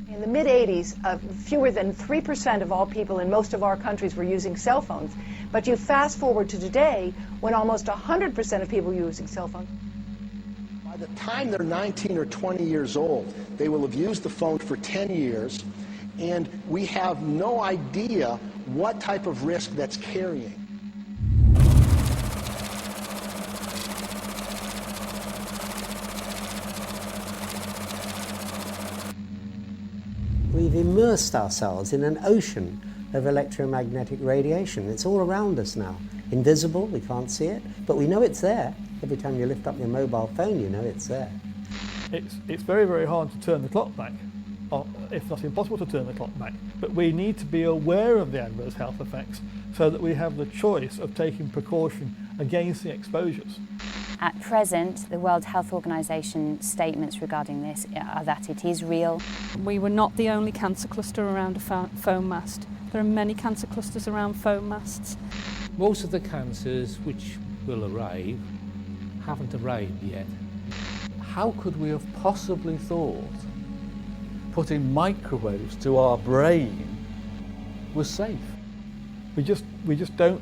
In the mid-'80s, fewer than 3% of all people in most of our countries were using cell phones. But you fast forward to today, when almost 100% of people are using cell phones. By the time they're 19 or 20 years old, they will have used the phone for 10 years, and we have no idea what type of risk that's carrying. We've immersed ourselves in an ocean of electromagnetic radiation. It's all around us now. Invisible, we can't see it, but we know it's there. Every time you lift up your mobile phone, you know it's there. It's very, very hard to turn the clock back, or if not impossible to turn the clock back. But we need to be aware of the adverse health effects so that we have the choice of taking precaution against the exposures. At present, the World Health Organization statements regarding this are that it is real. We were not the only cancer cluster around a foam mast. There are many cancer clusters around foam masts. Most of the cancers which will arrive haven't arrived yet. How could we have possibly thought putting microwaves to our brain was safe? We just don't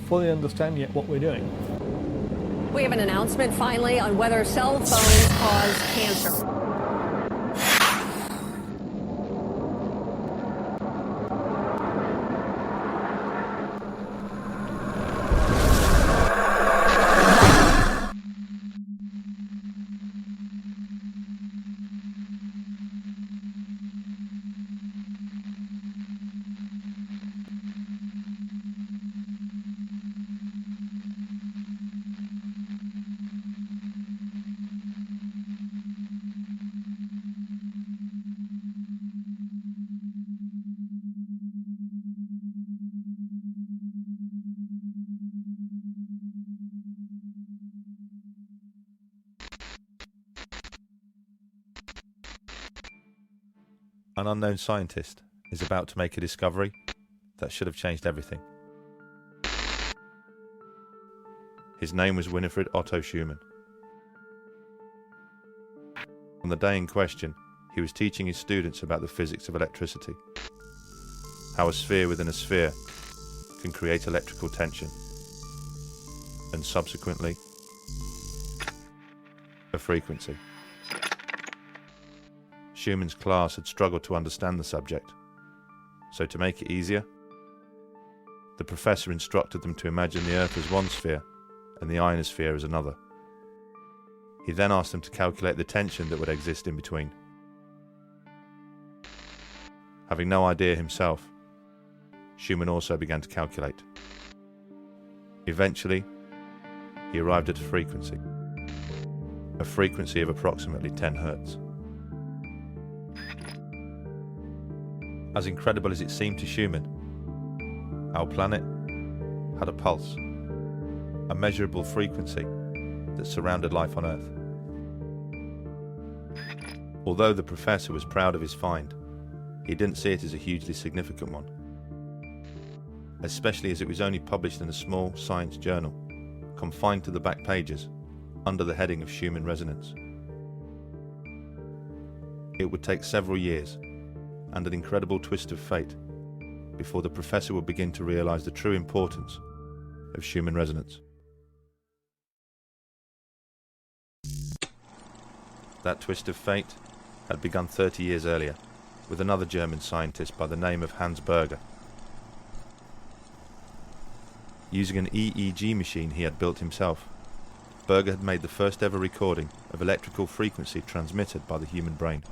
fully understand yet what we're doing. We have an announcement finally on whether cell phones cause cancer. An unknown scientist is about to make a discovery that should have changed everything. His name was Winifred Otto Schumann. On the day in question, he was teaching his students about the physics of electricity, how a sphere within a sphere can create electrical tension, and subsequently, a frequency. Schumann's class had struggled to understand the subject, so to make it easier, the professor instructed them to imagine the Earth as one sphere and the ionosphere as another. He then asked them to calculate the tension that would exist in between. Having no idea himself, Schumann also began to calculate. Eventually, he arrived at a frequency of approximately 10 Hertz. As incredible as it seemed to Schumann, our planet had a pulse, a measurable frequency that surrounded life on Earth. Although the professor was proud of his find, he didn't see it as a hugely significant one, especially as it was only published in a small science journal, confined to the back pages, under the heading of Schumann resonance. It would take several years and an incredible twist of fate before the professor would begin to realize the true importance of Schumann resonance. That twist of fate had begun 30 years earlier with another German scientist by the name of Hans Berger. Using an EEG machine he had built himself, Berger had made the first ever recording of electrical frequency transmitted by the human brain.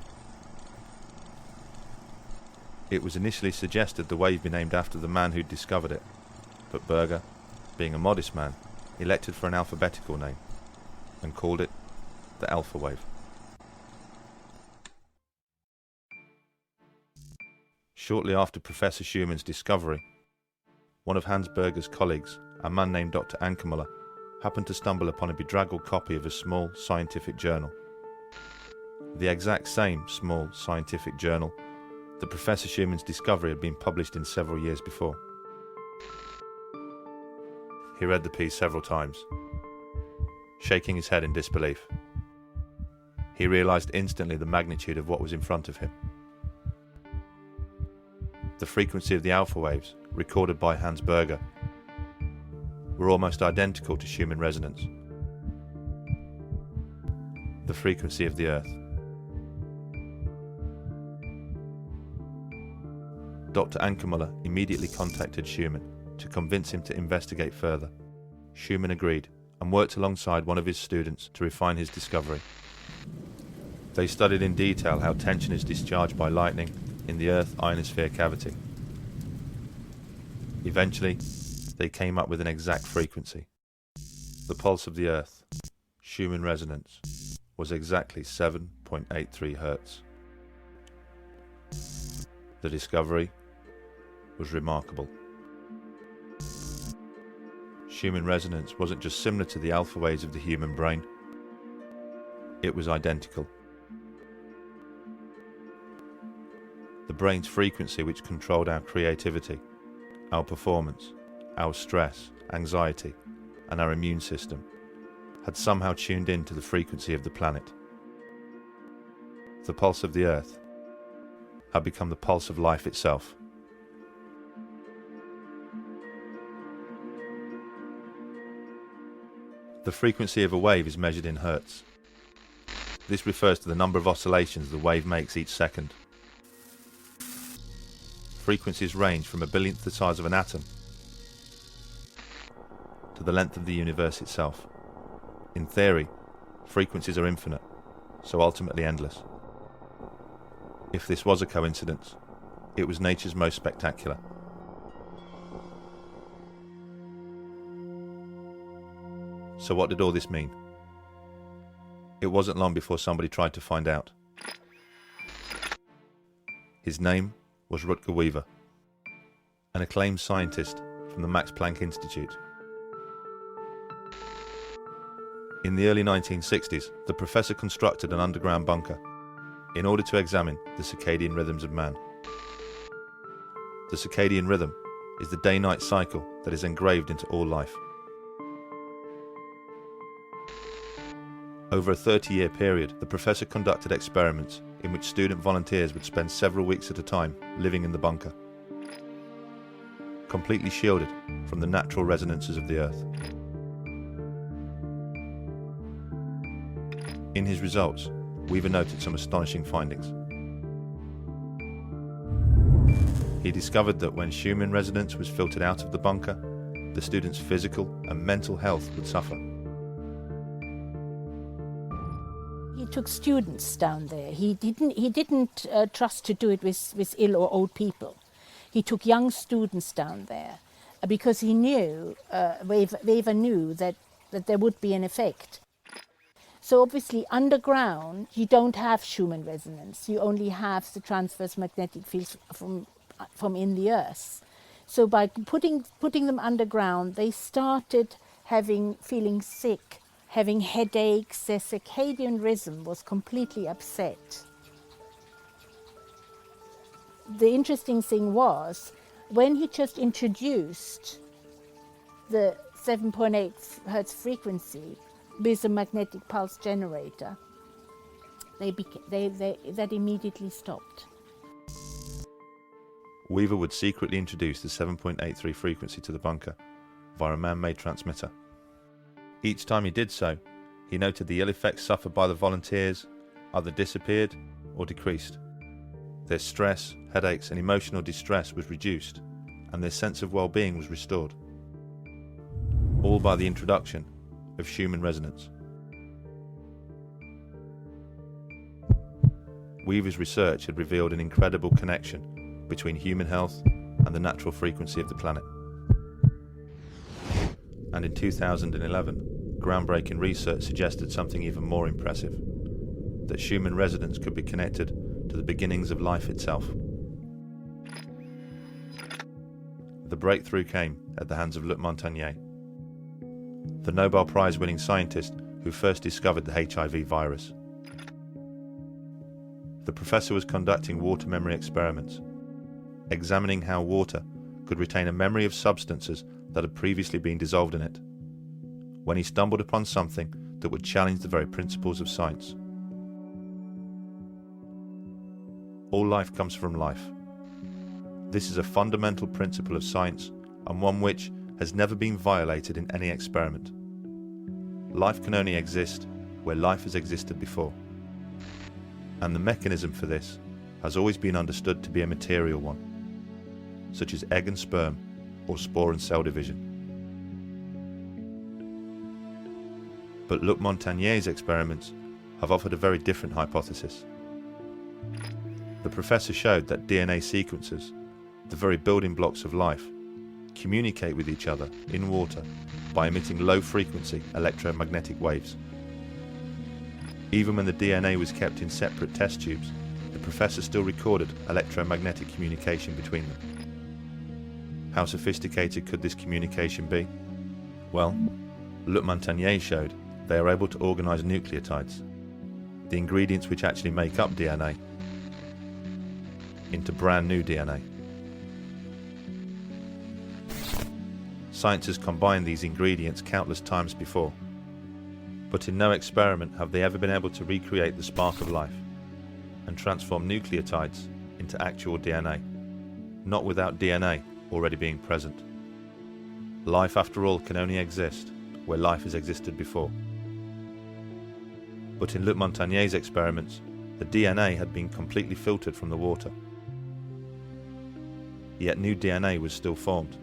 It was initially suggested the wave be named after the man who'd discovered it, but Berger, being a modest man, elected for an alphabetical name, and called it the alpha wave. Shortly after Professor Schumann's discovery, one of Hans Berger's colleagues, a man named Dr. Ankermüller, happened to stumble upon a bedraggled copy of a small scientific journal. The exact same small scientific journal that Professor Schumann's discovery had been published in several years before. He read the piece several times, shaking his head in disbelief. He realized instantly the magnitude of what was in front of him. The frequency of the alpha waves, recorded by Hans Berger, were almost identical to Schumann resonance. The frequency of the Earth. Dr. Ankermüller immediately contacted Schumann to convince him to investigate further. Schumann agreed and worked alongside one of his students to refine his discovery. They studied in detail how tension is discharged by lightning in the Earth ionosphere cavity. Eventually, they came up with an exact frequency. The pulse of the Earth, Schumann resonance, was exactly 7.83 Hertz. The discovery was remarkable. Schumann resonance wasn't just similar to the alpha waves of the human brain, it was identical. The brain's frequency, which controlled our creativity, our performance, our stress, anxiety, and our immune system, had somehow tuned in to the frequency of the planet. The pulse of the Earth had become the pulse of life itself. The frequency of a wave is measured in hertz. This refers to the number of oscillations the wave makes each second. Frequencies range from a billionth the size of an atom to the length of the universe itself. In theory, frequencies are infinite, so ultimately endless. If this was a coincidence, it was nature's most spectacular. So what did all this mean? It wasn't long before somebody tried to find out. His name was Rutger Weaver, an acclaimed scientist from the Max Planck Institute. In the early 1960s, the professor constructed an underground bunker in order to examine the circadian rhythms of man. The circadian rhythm is the day-night cycle that is engraved into all life. Over a 30-year period, the professor conducted experiments in which student volunteers would spend several weeks at a time living in the bunker, completely shielded from the natural resonances of the Earth. In his results, Weaver noted some astonishing findings. He discovered that when Schumann resonance was filtered out of the bunker, the students' physical and mental health would suffer. He took students down there. He didn't trust to do it with ill or old people. He took young students down there because he knew, Weaver knew that there would be an effect. So obviously underground you don't have Schumann resonance. You only have the transverse magnetic fields from in the Earth. So by putting them underground, they started feeling sick, having headaches. Their circadian rhythm was completely upset. The interesting thing was, when he just introduced the 7.8 Hertz frequency with a magnetic pulse generator, that immediately stopped. Weaver would secretly introduce the 7.83 frequency to the bunker via a man-made transmitter. Each time he did so, he noted the ill effects suffered by the volunteers either disappeared or decreased. Their stress, headaches and emotional distress was reduced, and their sense of well-being was restored. All by the introduction of Schumann resonance. Weaver's research had revealed an incredible connection between human health and the natural frequency of the planet. And in 2011, groundbreaking research suggested something even more impressive, that Schumann resonance could be connected to the beginnings of life itself. The breakthrough came at the hands of Luc Montagnier, the Nobel Prize-winning scientist who first discovered the HIV virus. The professor was conducting water memory experiments, examining how water could retain a memory of substances that had previously been dissolved in it, when he stumbled upon something that would challenge the very principles of science. All life comes from life. This is a fundamental principle of science, and one which has never been violated in any experiment. Life can only exist where life has existed before. And the mechanism for this has always been understood to be a material one, such as egg and sperm or spore and cell division. But Luc Montagnier's experiments have offered a very different hypothesis. The professor showed that DNA sequences, the very building blocks of life, communicate with each other in water by emitting low-frequency electromagnetic waves. Even when the DNA was kept in separate test tubes, the professor still recorded electromagnetic communication between them. How sophisticated could this communication be? Well, Luc Montagnier showed they are able to organize nucleotides, the ingredients which actually make up DNA, into brand new DNA. Science has combined these ingredients countless times before, but in no experiment have they ever been able to recreate the spark of life and transform nucleotides into actual DNA, not without DNA already being present. Life, after all, can only exist where life has existed before. But in Luc Montagnier's experiments, the DNA had been completely filtered from the water. Yet new DNA was still formed.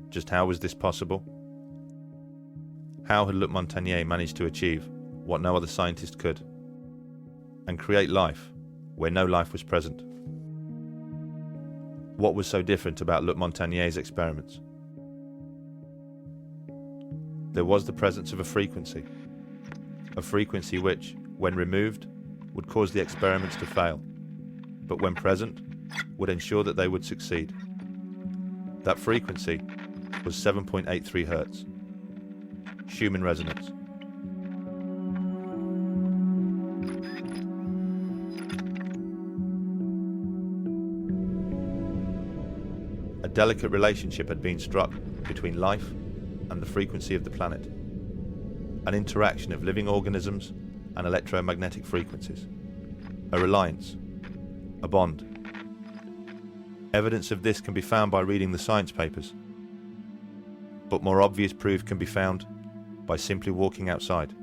Just how was this possible? How had Luc Montagnier managed to achieve what no other scientist could, and create life where no life was present? What was so different about Luc Montagnier's experiments? There was the presence of a frequency which, when removed, would cause the experiments to fail, but when present, would ensure that they would succeed. That frequency was 7.83 Hz, Schumann resonance. A delicate relationship had been struck between life and the frequency of the planet, an interaction of living organisms and electromagnetic frequencies, a reliance, a bond. Evidence of this can be found by reading the science papers, but more obvious proof can be found by simply walking outside.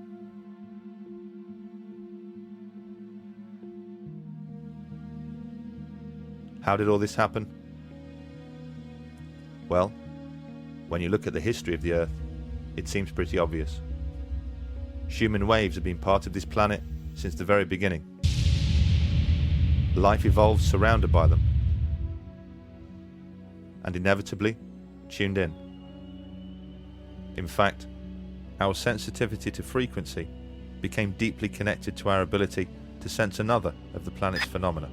How did all this happen? Well, when you look at the history of the Earth, it seems pretty obvious. Schumann waves have been part of this planet since the very beginning. Life evolved surrounded by them, and inevitably tuned in. In fact, our sensitivity to frequency became deeply connected to our ability to sense another of the planet's phenomena.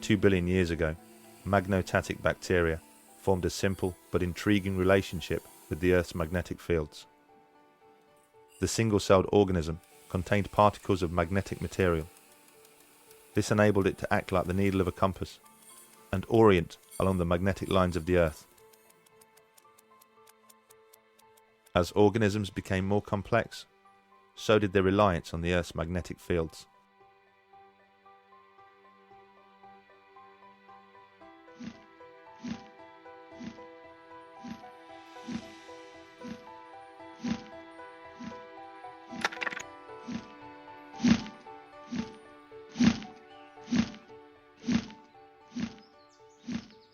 Two billion years ago, magnotatic bacteria formed a simple but intriguing relationship with the Earth's magnetic fields. The single-celled organism contained particles of magnetic material. This enabled it to act like the needle of a compass and orient along the magnetic lines of the Earth. As organisms became more complex, so did their reliance on the Earth's magnetic fields.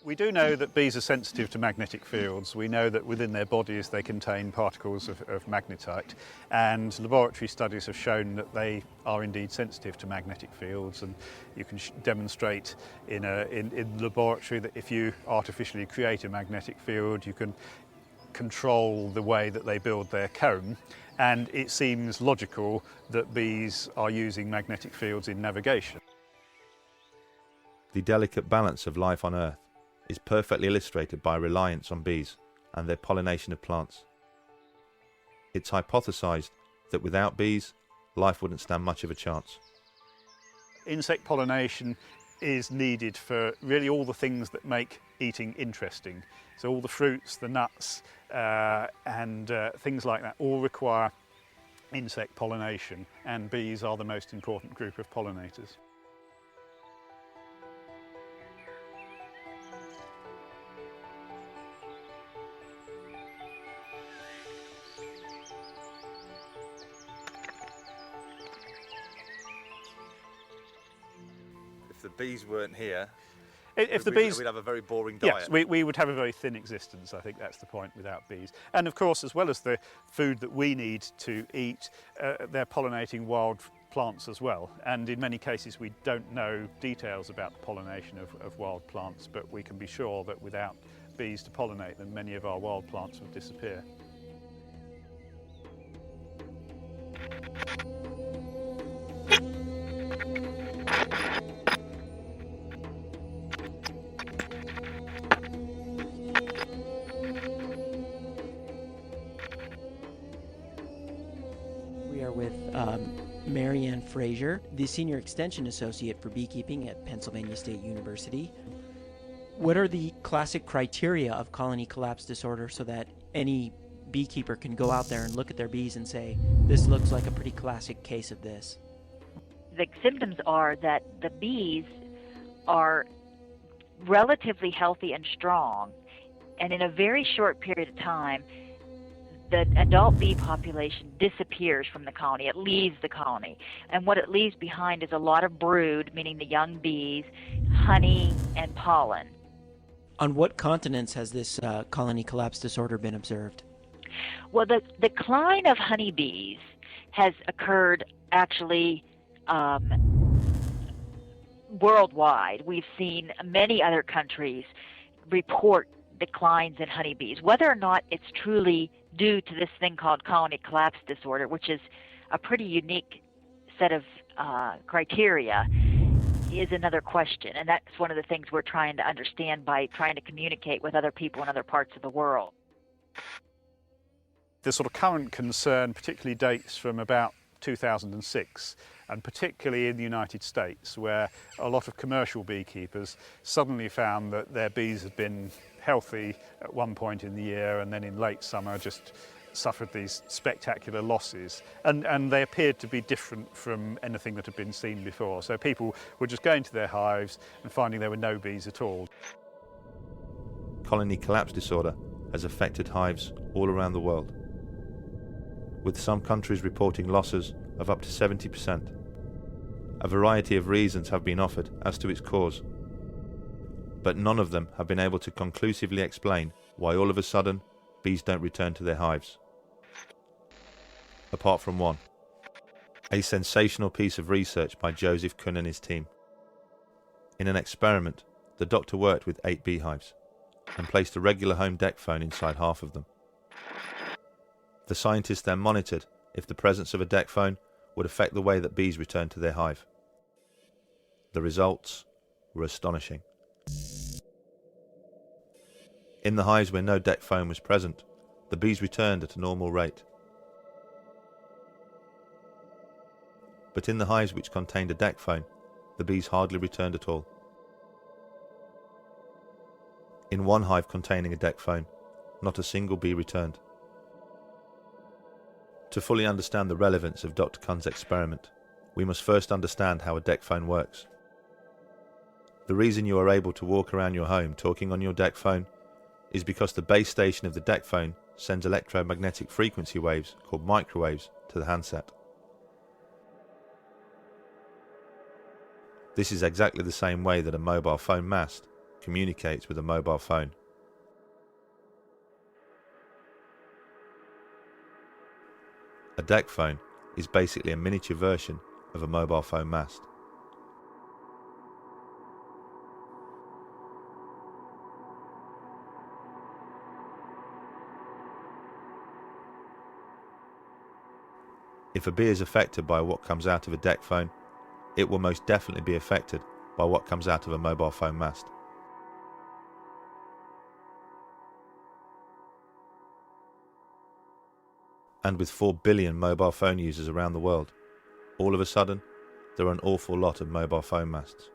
We do know that bees are sensitive to magnetic fields. We know that within their bodies they contain particles of magnetite, and laboratory studies have shown that they are indeed sensitive to magnetic fields, and you can demonstrate in the laboratory that if you artificially create a magnetic field, you can control the way that they build their comb, and it seems logical that bees are using magnetic fields in navigation. The delicate balance of life on Earth is perfectly illustrated by reliance on bees and their pollination of plants. It's hypothesized that without bees, life wouldn't stand much of a chance. Insect pollination is needed for really all the things that make eating interesting. So all the fruits, the nuts, and things like that all require insect pollination, and bees are the most important group of pollinators. If the bees weren't here, we'd have a very boring diet. Yes, we would have a very thin existence. I think that's the point without bees. And of course, as well as the food that we need to eat, they're pollinating wild plants as well. And in many cases, we don't know details about the pollination of wild plants, but we can be sure that without bees to pollinate them, many of our wild plants would disappear. With Marianne Fraser, the Senior Extension Associate for Beekeeping at Pennsylvania State University. What are the classic criteria of colony collapse disorder so that any beekeeper can go out there and look at their bees and say, this looks like a pretty classic case of this? The symptoms are that the bees are relatively healthy and strong, and in a very short period of time, the adult bee population disappears from the colony. It leaves the colony. And what it leaves behind is a lot of brood, meaning the young bees, honey, and pollen. On what continents has this colony collapse disorder been observed? Well, the decline of honeybees has occurred actually worldwide. We've seen many other countries report declines in honeybees. Whether or not it's truly due to this thing called colony collapse disorder, which is a pretty unique set of criteria, is another question. And that's one of the things we're trying to understand by trying to communicate with other people in other parts of the world. The sort of current concern particularly dates from about 2006, and particularly in the United States, where a lot of commercial beekeepers suddenly found that their bees had been healthy at one point in the year, and then in late summer just suffered these spectacular losses, and they appeared to be different from anything that had been seen before. So people were just going to their hives and finding there were no bees at all. Colony collapse disorder has affected hives all around the world, with some countries reporting losses of up to 70%. A variety of reasons have been offered as to its cause, but none of them have been able to conclusively explain why all of a sudden bees don't return to their hives. Apart from one, a sensational piece of research by Joseph Kuhn and his team. In an experiment, the doctor worked with 8 beehives and placed a regular home deck phone inside half of them. The scientists then monitored if the presence of a deck phone would affect the way that bees returned to their hive. The results were astonishing. In the hives where no deck phone was present, the bees returned at a normal rate. But in the hives which contained a deck phone, the bees hardly returned at all. In one hive containing a deck phone, not a single bee returned. To fully understand the relevance of Dr. Kuhn's experiment, we must first understand how a deck phone works. The reason you are able to walk around your home talking on your deck phone is because the base station of the deck phone sends electromagnetic frequency waves, called microwaves, to the handset. This is exactly the same way that a mobile phone mast communicates with a mobile phone. A deck phone is basically a miniature version of a mobile phone mast. If a bee is affected by what comes out of a deck phone, it will most definitely be affected by what comes out of a mobile phone mast. And with 4 billion mobile phone users around the world, all of a sudden, there are an awful lot of mobile phone masts.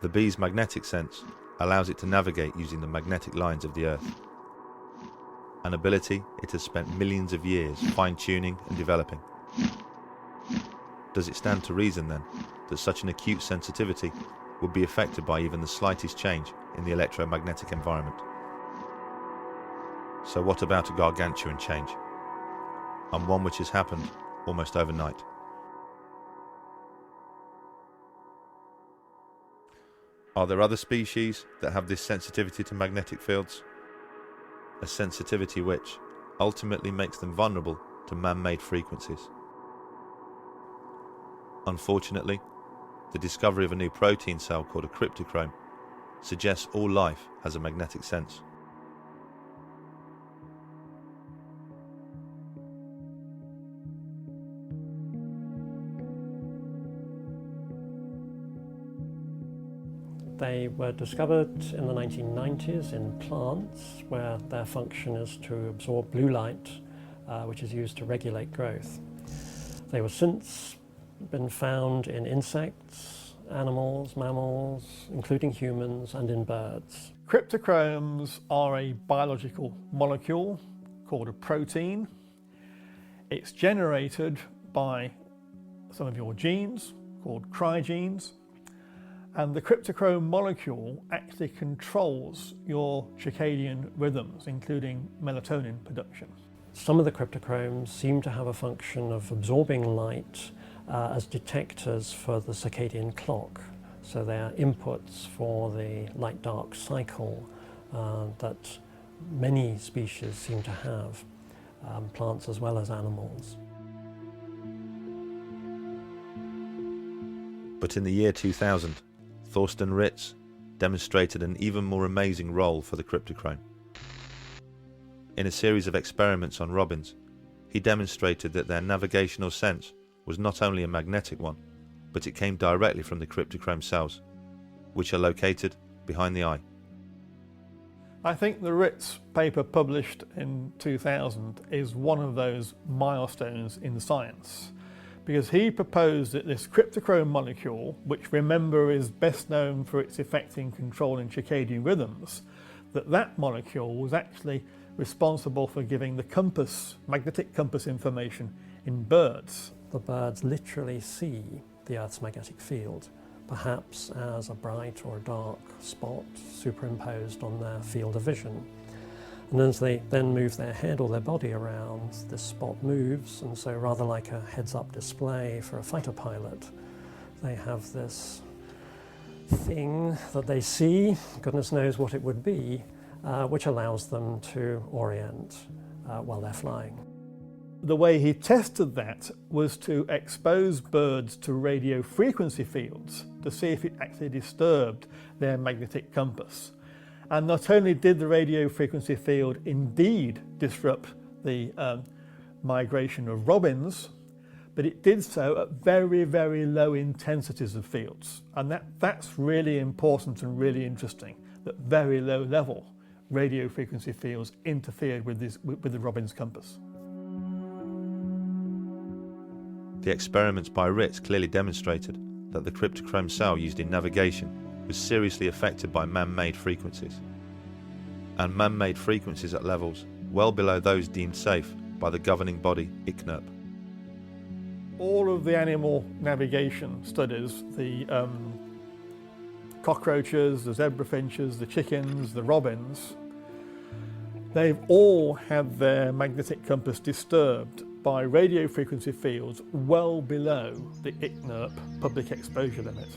The bee's magnetic sense allows it to navigate using the magnetic lines of the Earth, an ability it has spent millions of years fine-tuning and developing. Does it stand to reason then that such an acute sensitivity would be affected by even the slightest change in the electromagnetic environment? So what about a gargantuan change, and one which has happened almost overnight? Are there other species that have this sensitivity to magnetic fields? A sensitivity which ultimately makes them vulnerable to man-made frequencies. Unfortunately, the discovery of a new protein cell called a cryptochrome suggests all life has a magnetic sense. They were discovered in the 1990s in plants, where their function is to absorb blue light, which is used to regulate growth. They were since been found in insects, animals, mammals, including humans, and in birds. Cryptochromes are a biological molecule called a protein. It's generated by some of your genes, called cryogenes, and the cryptochrome molecule actually controls your circadian rhythms, including melatonin production. Some of the cryptochromes seem to have a function of absorbing light as detectors for the circadian clock. So they are inputs for the light-dark cycle that many species seem to have, plants as well as animals. But in the year 2000, Thorsten Ritz demonstrated an even more amazing role for the cryptochrome. In a series of experiments on robins, he demonstrated that their navigational sense was not only a magnetic one, but it came directly from the cryptochrome cells, which are located behind the eye. I think the Ritz paper published in 2000 is one of those milestones in science, because he proposed that this cryptochrome molecule, which remember is best known for its effect in controlling circadian rhythms, that molecule was actually responsible for giving the compass, magnetic compass information in birds. The birds literally see the Earth's magnetic field, perhaps as a bright or a dark spot superimposed on their field of vision. And as they then move their head or their body around, this spot moves, and so rather like a heads-up display for a fighter pilot, they have this thing that they see, goodness knows what it would be, which allows them to orient while they're flying. The way he tested that was to expose birds to radio frequency fields to see if it actually disturbed their magnetic compass. And not only did the radio frequency field indeed disrupt the migration of robins, but it did so at very, very low intensities of fields. And that's really important and really interesting, that very low level radio frequency fields interfered with the robin's compass. The experiments by Ritz clearly demonstrated that the cryptochrome cell used in navigation was seriously affected by man-made frequencies, and man-made frequencies at levels well below those deemed safe by the governing body ICNIRP. All of the animal navigation studies, the cockroaches, the zebra finches, the chickens, the robins, they've all had their magnetic compass disturbed by radio frequency fields well below the ICNIRP public exposure limit.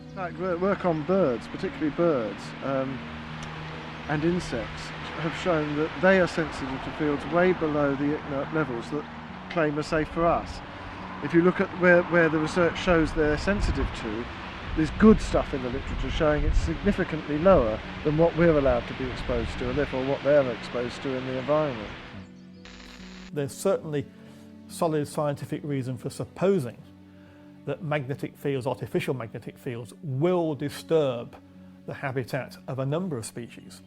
In fact, work on birds, particularly birds and insects, have shown that they are sensitive to fields way below the ICNIRP levels that claim are safe for us. If you look at where the research shows they're sensitive to, there's good stuff in the literature showing it's significantly lower than what we're allowed to be exposed to, and therefore what they're exposed to in the environment. There's certainly solid scientific reason for supposing that magnetic fields, artificial magnetic fields, will disturb the habitat of a number of species.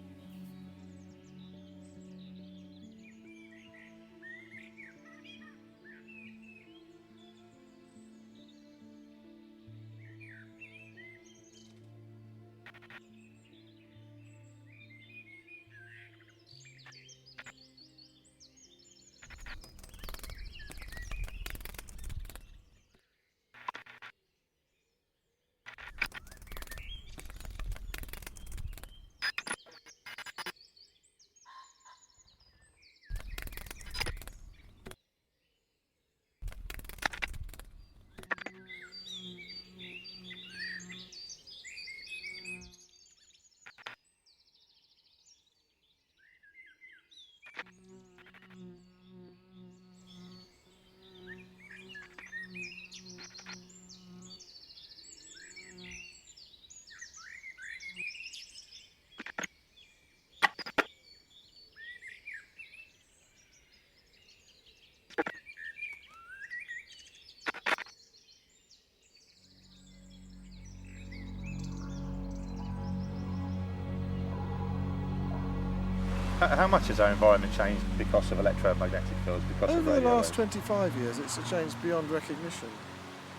How much has our environment changed because of electromagnetic fields, because of radio? Over the last 25 years, it's changed beyond recognition.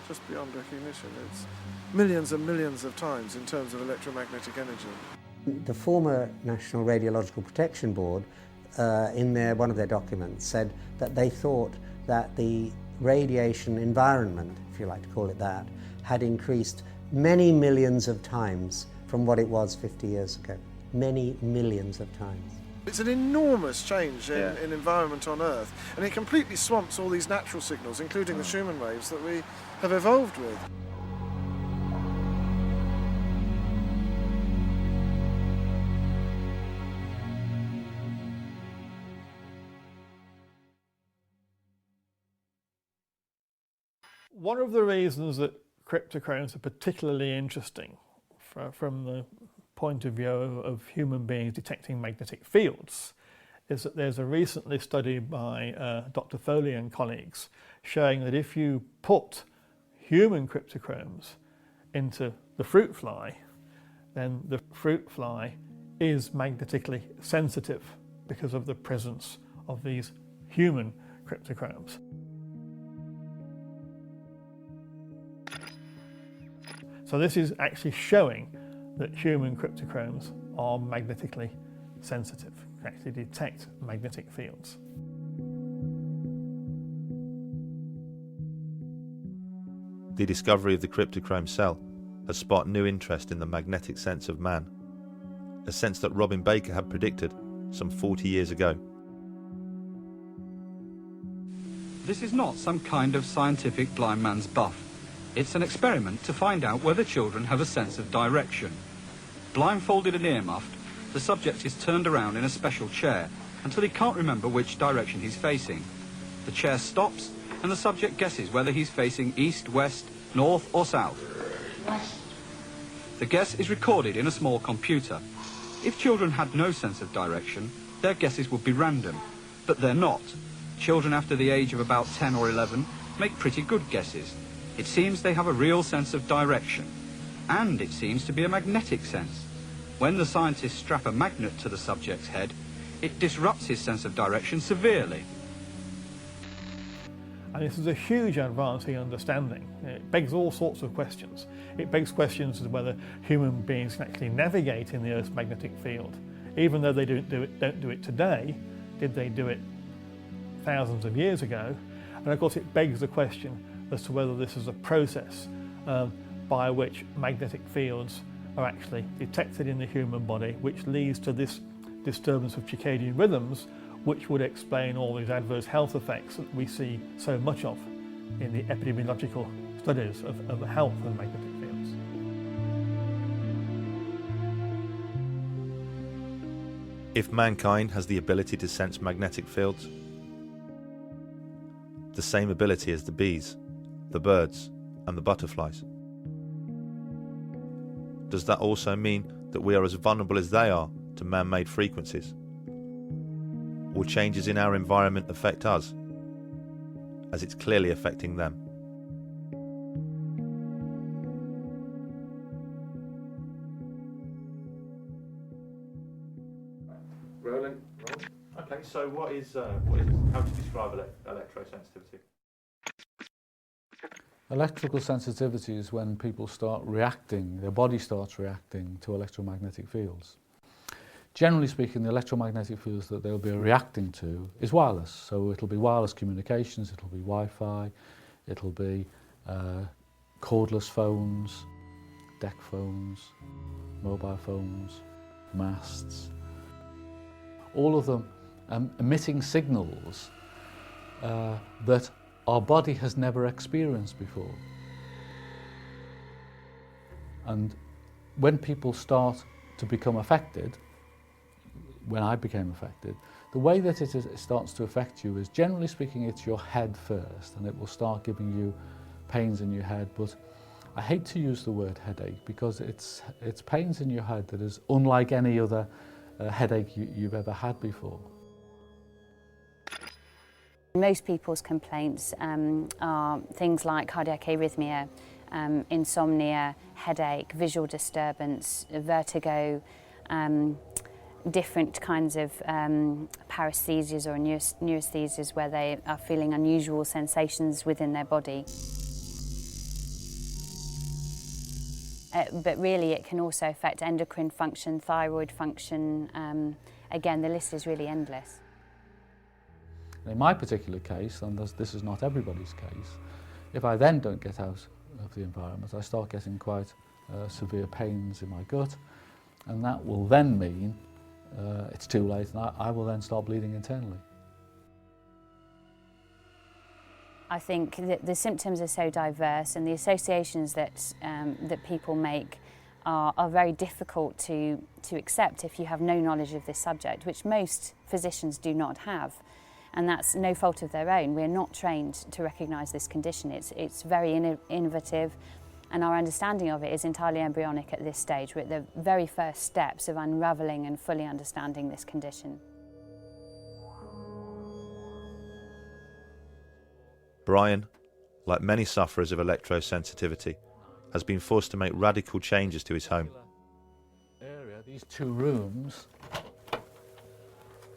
Just beyond recognition. It's millions and millions of times in terms of electromagnetic energy. The former National Radiological Protection Board, in one of their documents, said that they thought that the radiation environment, if you like to call it that, had increased many millions of times from what it was 50 years ago. Many millions of times. It's an enormous change in environment on Earth, and it completely swamps all these natural signals, including the Schumann waves that we have evolved with. One of the reasons that cryptochromes are particularly interesting from the point of view of human beings detecting magnetic fields is that there's a recently study by Dr. Foley and colleagues showing that if you put human cryptochromes into the fruit fly, then the fruit fly is magnetically sensitive because of the presence of these human cryptochromes. So this is actually showing that human cryptochromes are magnetically sensitive, can actually detect magnetic fields. The discovery of the cryptochrome cell has sparked new interest in the magnetic sense of man, a sense that Robin Baker had predicted some 40 years ago. This is not some kind of scientific blind man's buff. It's an experiment to find out whether children have a sense of direction. Blindfolded and ear-muffed, the subject is turned around in a special chair until he can't remember which direction he's facing. The chair stops and the subject guesses whether he's facing east, west, north or south. West. The guess is recorded in a small computer. If children had no sense of direction, their guesses would be random, but they're not. Children after the age of about 10 or 11 make pretty good guesses. It seems they have a real sense of direction, and it seems to be a magnetic sense. When the scientists strap a magnet to the subject's head, it disrupts his sense of direction severely. And this is a huge advance in understanding. It begs all sorts of questions. It begs questions as to whether human beings can actually navigate in the Earth's magnetic field. Even though they don't do it today, did they do it thousands of years ago? And of course it begs the question as to whether this is a process by which magnetic fields are actually detected in the human body, which leads to this disturbance of circadian rhythms, which would explain all these adverse health effects that we see so much of in the epidemiological studies of the health of magnetic fields. If mankind has the ability to sense magnetic fields, the same ability as the bees, the birds, and the butterflies, does that also mean that we are as vulnerable as they are to man-made frequencies? Will changes in our environment affect us, as it's clearly affecting them? Rolling. Okay, so what is how to describe electrosensitivity? Electrical sensitivity is when people start reacting, their body starts reacting to electromagnetic fields. Generally speaking, the electromagnetic fields that they'll be reacting to is wireless. So it'll be wireless communications, it'll be Wi-Fi, it'll be cordless phones, deck phones, mobile phones, masts. All of them emitting signals that our body has never experienced before. And when people start to become affected, when I became affected, the way that it starts to affect you is, generally speaking, it's your head first, and it will start giving you pains in your head. But I hate to use the word headache, because it's pains in your head that is unlike any other headache you've ever had before. Most people's complaints are things like cardiac arrhythmia, insomnia, headache, visual disturbance, vertigo, different kinds of paresthesias or neurasthesias where they are feeling unusual sensations within their body. But really it can also affect endocrine function, thyroid function. Again, the list is really endless. In my particular case, and this is not everybody's case, if I then don't get out of the environment, I start getting quite severe pains in my gut, and that will then mean it's too late, and I will then start bleeding internally. I think that the symptoms are so diverse, and the associations that people make are very difficult to accept if you have no knowledge of this subject, which most physicians do not have. And that's no fault of their own. We're not trained to recognise this condition. It's very innovative, and our understanding of it is entirely embryonic at this stage. We're at the very first steps of unravelling and fully understanding this condition. Brian, like many sufferers of electrosensitivity, has been forced to make radical changes to his home. These two rooms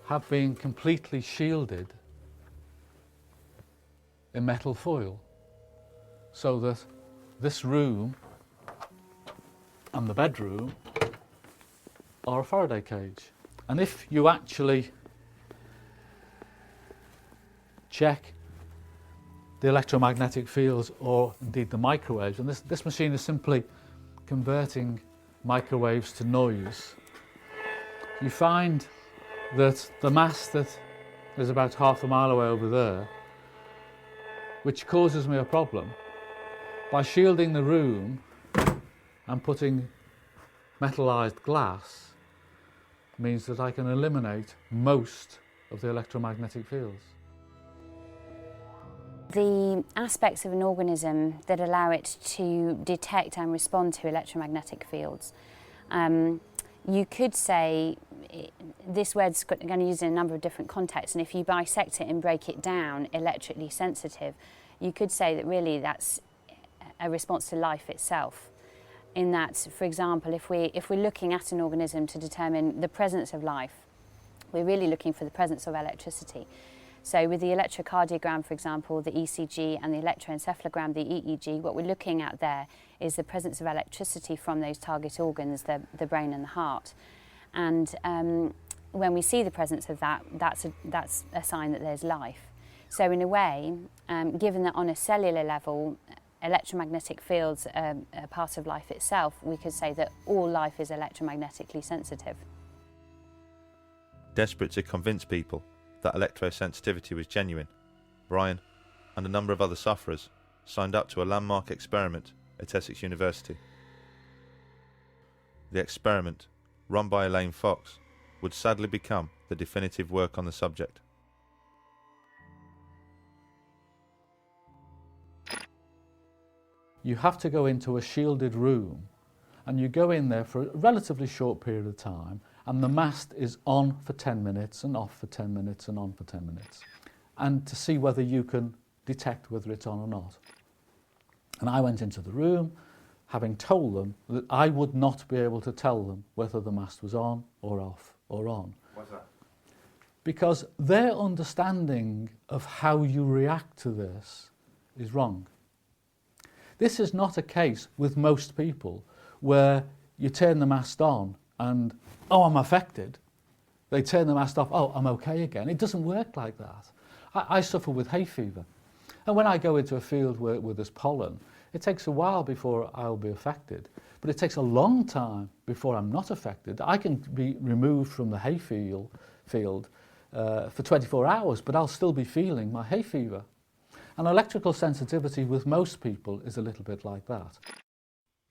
have been completely shielded in metal foil, so that this room and the bedroom are a Faraday cage. And if you actually check the electromagnetic fields, or indeed the microwaves, and this machine is simply converting microwaves to noise, you find that the mast that is about half a mile away over there, which causes me a problem, by shielding the room and putting metallized glass, means that I can eliminate most of the electromagnetic fields. The aspects of an organism that allow it to detect and respond to electromagnetic fields, you could say this word's going to use in a number of different contexts, and if you bisect it and break it down, electrically sensitive, you could say that really that's a response to life itself. In that, for example, if we're looking at an organism to determine the presence of life, we're really looking for the presence of electricity. So with the electrocardiogram, for example, the ECG, and the electroencephalogram, the EEG, what we're looking at there is the presence of electricity from those target organs, the brain and the heart. And when we see the presence of that, that's a sign that there's life. So in a way, given that on a cellular level, electromagnetic fields are part of life itself, we could say that all life is electromagnetically sensitive. Desperate to convince people that electrosensitivity was genuine, Brian and a number of other sufferers signed up to a landmark experiment at Essex University. The experiment, run by Elaine Fox, would sadly become the definitive work on the subject. You have to go into a shielded room, and you go in there for a relatively short period of time, and the mast is on for 10 minutes and off for 10 minutes and on for 10 minutes, and to see whether you can detect whether it's on or not. And I went into the room having told them that I would not be able to tell them whether the mast was on or off or on. Why's that? Because their understanding of how you react to this is wrong. This is not a case with most people where you turn the mast on and, oh, I'm affected. They turn the mast off, oh, I'm okay again. It doesn't work like that. I suffer with hay fever. And when I go into a field where there's pollen, it takes a while before I'll be affected. But it takes a long time before I'm not affected. I can be removed from the hay field for 24 hours, but I'll still be feeling my hay fever. And electrical sensitivity with most people is a little bit like that.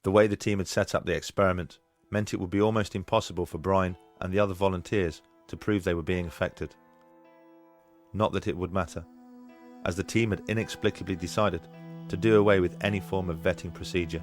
The way the team had set up the experiment meant it would be almost impossible for Brian and the other volunteers to prove they were being affected. Not that it would matter, as the team had inexplicably decided to do away with any form of vetting procedure.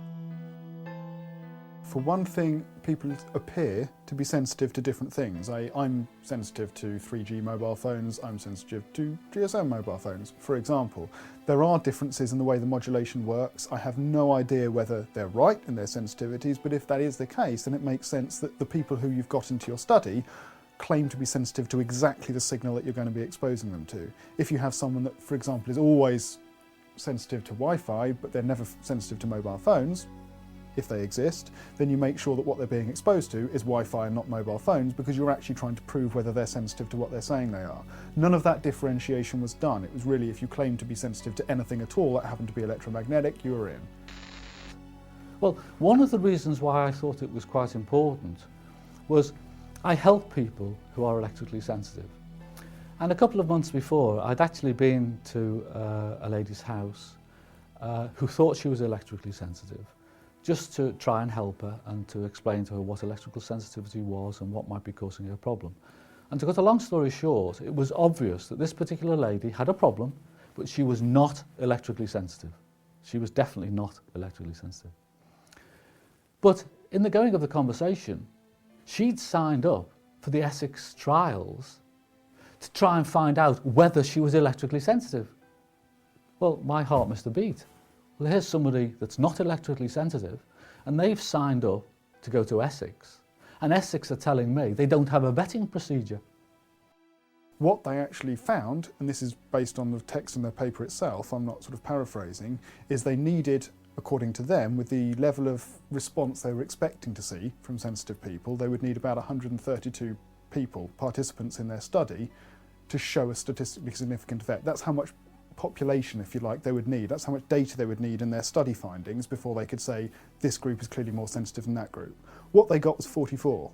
For one thing, people appear to be sensitive to different things. I'm sensitive to 3G mobile phones, I'm sensitive to GSM mobile phones, for example. There are differences in the way the modulation works. I have no idea whether they're right in their sensitivities, but if that is the case, then it makes sense that the people who you've got into your study claim to be sensitive to exactly the signal that you're going to be exposing them to. If you have someone that, for example, is always sensitive to Wi-Fi, but they're never sensitive to mobile phones, if they exist, then you make sure that what they're being exposed to is Wi-Fi and not mobile phones, because you're actually trying to prove whether they're sensitive to what they're saying they are. None of that differentiation was done. It was really, if you claim to be sensitive to anything at all that happened to be electromagnetic, you were in. Well, one of the reasons why I thought it was quite important was I help people who are electrically sensitive. And a couple of months before, I'd actually been to a lady's house who thought she was electrically sensitive, just to try and help her and to explain to her what electrical sensitivity was and what might be causing her problem. And to cut a long story short, it was obvious that this particular lady had a problem, but she was not electrically sensitive. She was definitely not electrically sensitive. But in the going of the conversation, she'd signed up for the Essex trials to try and find out whether she was electrically sensitive. Well, my heart missed a beat. Well, here's somebody that's not electrically sensitive, and they've signed up to go to Essex, and Essex are telling me they don't have a vetting procedure. What they actually found, and this is based on the text in their paper itself, I'm not sort of paraphrasing, is they needed, according to them, with the level of response they were expecting to see from sensitive people, they would need about 132 people, participants in their study, to show a statistically significant effect. That's how much population, if you like, they would need. That's how much data they would need in their study findings before they could say this group is clearly more sensitive than that group. What they got was 44.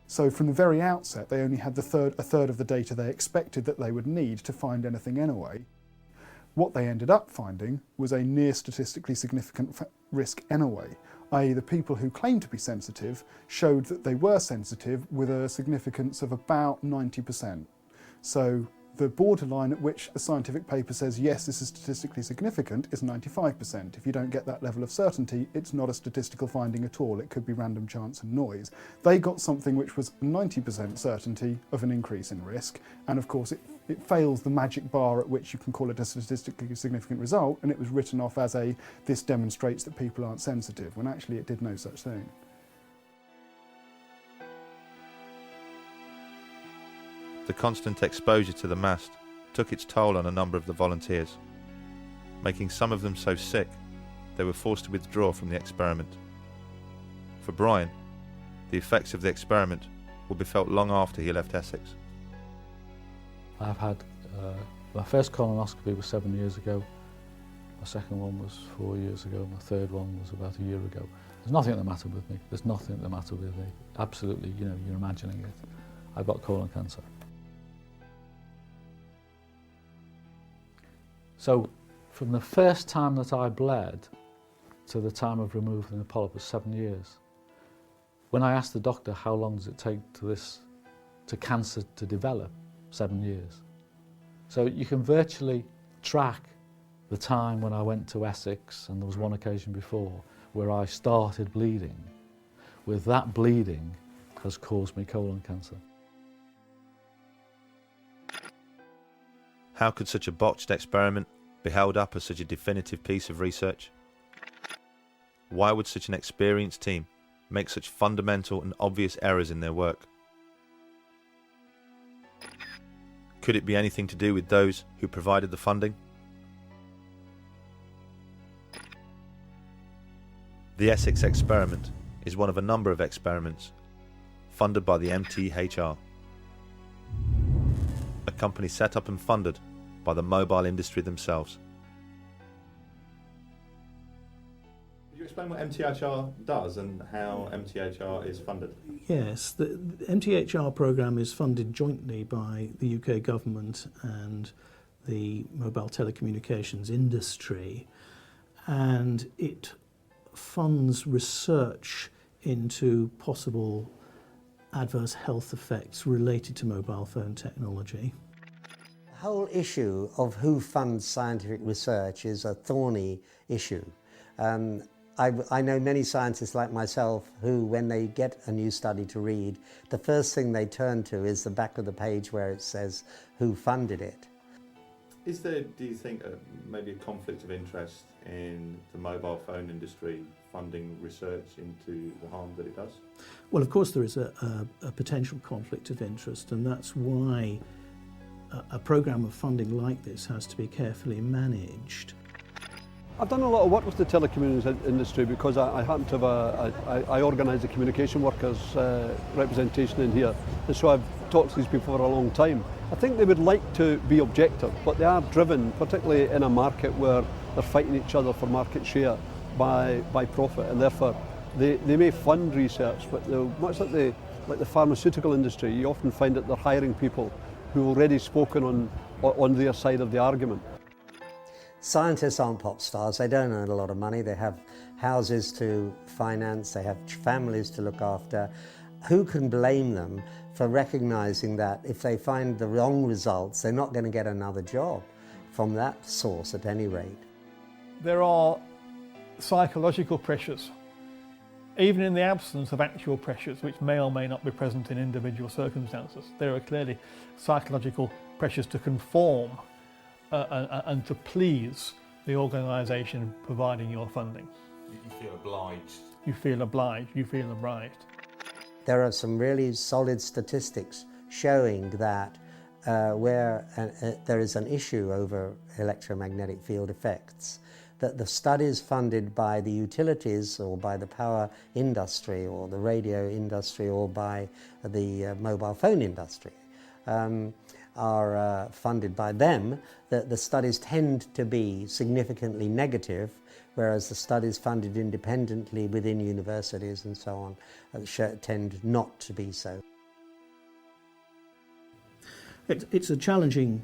So from the very outset, they only had a third of the data they expected that they would need to find anything anyway. What they ended up finding was a near statistically significant risk anyway, i.e. the people who claimed to be sensitive showed that they were sensitive with a significance of about 90%. So the borderline at which a scientific paper says, yes, this is statistically significant, is 95%. If you don't get that level of certainty, it's not a statistical finding at all. It could be random chance and noise. They got something which was 90% certainty of an increase in risk, and of course it fails the magic bar at which you can call it a statistically significant result, and it was written off as this demonstrates that people aren't sensitive, when actually it did no such thing. The constant exposure to the mast took its toll on a number of the volunteers, making some of them so sick they were forced to withdraw from the experiment. For Brian, the effects of the experiment would be felt long after he left Essex. I've had, my first colonoscopy was 7 years ago, my second one was 4 years ago, my third one was about a year ago. There's nothing the matter with me, there's nothing the matter with me. Absolutely, you're imagining it. I've got colon cancer. So from the first time that I bled to the time of removing the polyp was 7 years. When I asked the doctor how long does it take to cancer to develop, 7 years. So you can virtually track the time when I went to Essex, and there was one occasion before where I started bleeding. With that bleeding has caused me colon cancer. How could such a botched experiment be held up as such a definitive piece of research? Why would such an experienced team make such fundamental and obvious errors in their work? Could it be anything to do with those who provided the funding? The Essex experiment is one of a number of experiments funded by the MTHR, a company set up and funded by the mobile industry themselves. Could you explain what MTHR does and how MTHR is funded? Yes, the MTHR programme is funded jointly by the UK government and the mobile telecommunications industry, and it funds research into possible adverse health effects related to mobile phone technology. The whole issue of who funds scientific research is a thorny issue. I know many scientists like myself who, when they get a new study to read, the first thing they turn to is the back of the page where it says who funded it. Is there, do you think, maybe a conflict of interest in the mobile phone industry funding research into the harm that it does? Well, of course there is a potential conflict of interest, and that's why a programme of funding like this has to be carefully managed. I've done a lot of work with the telecommunications industry because I happen to have I organise the communication workers representation in here, and so I've talked to these people for a long time. I think they would like to be objective, but they are driven, particularly in a market where they're fighting each other for market share by profit, and therefore they may fund research, but much like the pharmaceutical industry, you often find that they're hiring people who have already spoken on their side of the argument. Scientists aren't pop stars, they don't earn a lot of money, they have houses to finance, they have families to look after. Who can blame them for recognising that if they find the wrong results, they're not going to get another job from that source at any rate? There are psychological pressures, even in the absence of actual pressures, which may or may not be present in individual circumstances. There are clearly psychological pressures to conform and to please the organisation providing your funding. You feel obliged. You feel obliged, you feel obliged. There are some really solid statistics showing that where there is an issue over electromagnetic field effects, that the studies funded by the utilities or by the power industry or the radio industry or by the mobile phone industry are funded by them, that the studies tend to be significantly negative, whereas the studies funded independently within universities and so on tend not to be so. It's a challenging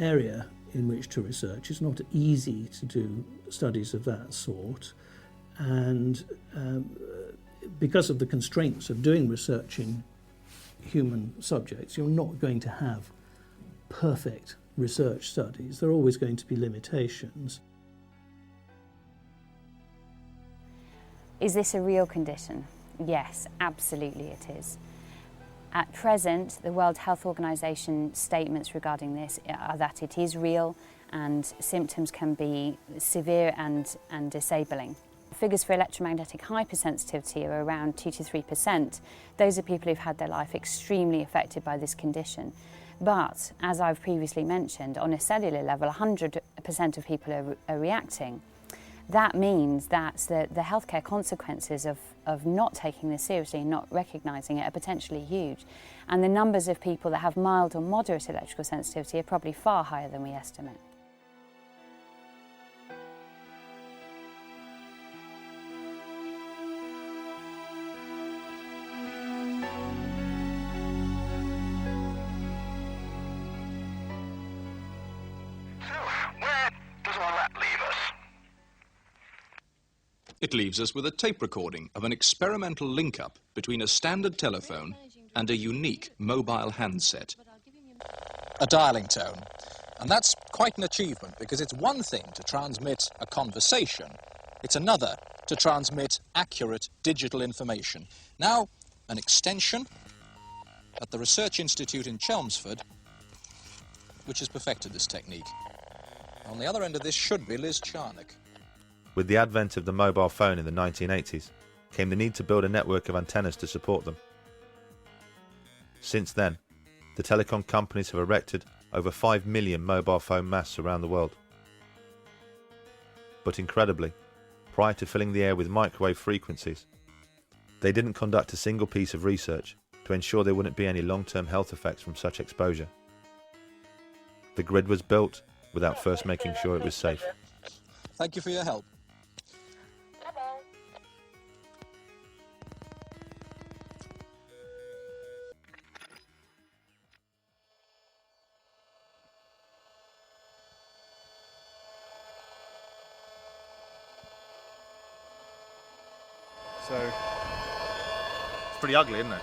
area in which to research. It's not easy to do studies of that sort, and because of the constraints of doing research in human subjects, you're not going to have perfect research studies. There are always going to be limitations. Is this a real condition? Yes, absolutely it is. At present, the World Health Organization statements regarding this are that it is real and symptoms can be severe and disabling. Figures for electromagnetic hypersensitivity are around 2 to 3%. Those are people who've had their life extremely affected by this condition. But, as I've previously mentioned, on a cellular level, 100% of people are reacting. That means that the healthcare consequences of not taking this seriously and not recognising it are potentially huge. And the numbers of people that have mild or moderate electrical sensitivity are probably far higher than we estimate. Where It leaves us with a tape recording of an experimental link-up between a standard telephone and a unique mobile handset. A dialing tone. And that's quite an achievement, because it's one thing to transmit a conversation, it's another to transmit accurate digital information. Now, an extension at the Research Institute in Chelmsford, which has perfected this technique. On the other end of this should be Liz Charnock. With the advent of the mobile phone in the 1980s, came the need to build a network of antennas to support them. Since then, the telecom companies have erected over 5 million mobile phone masts around the world. But incredibly, prior to filling the air with microwave frequencies, they didn't conduct a single piece of research to ensure there wouldn't be any long-term health effects from such exposure. The grid was built without first making sure it was safe. Thank you for your help. So It's pretty ugly, isn't it?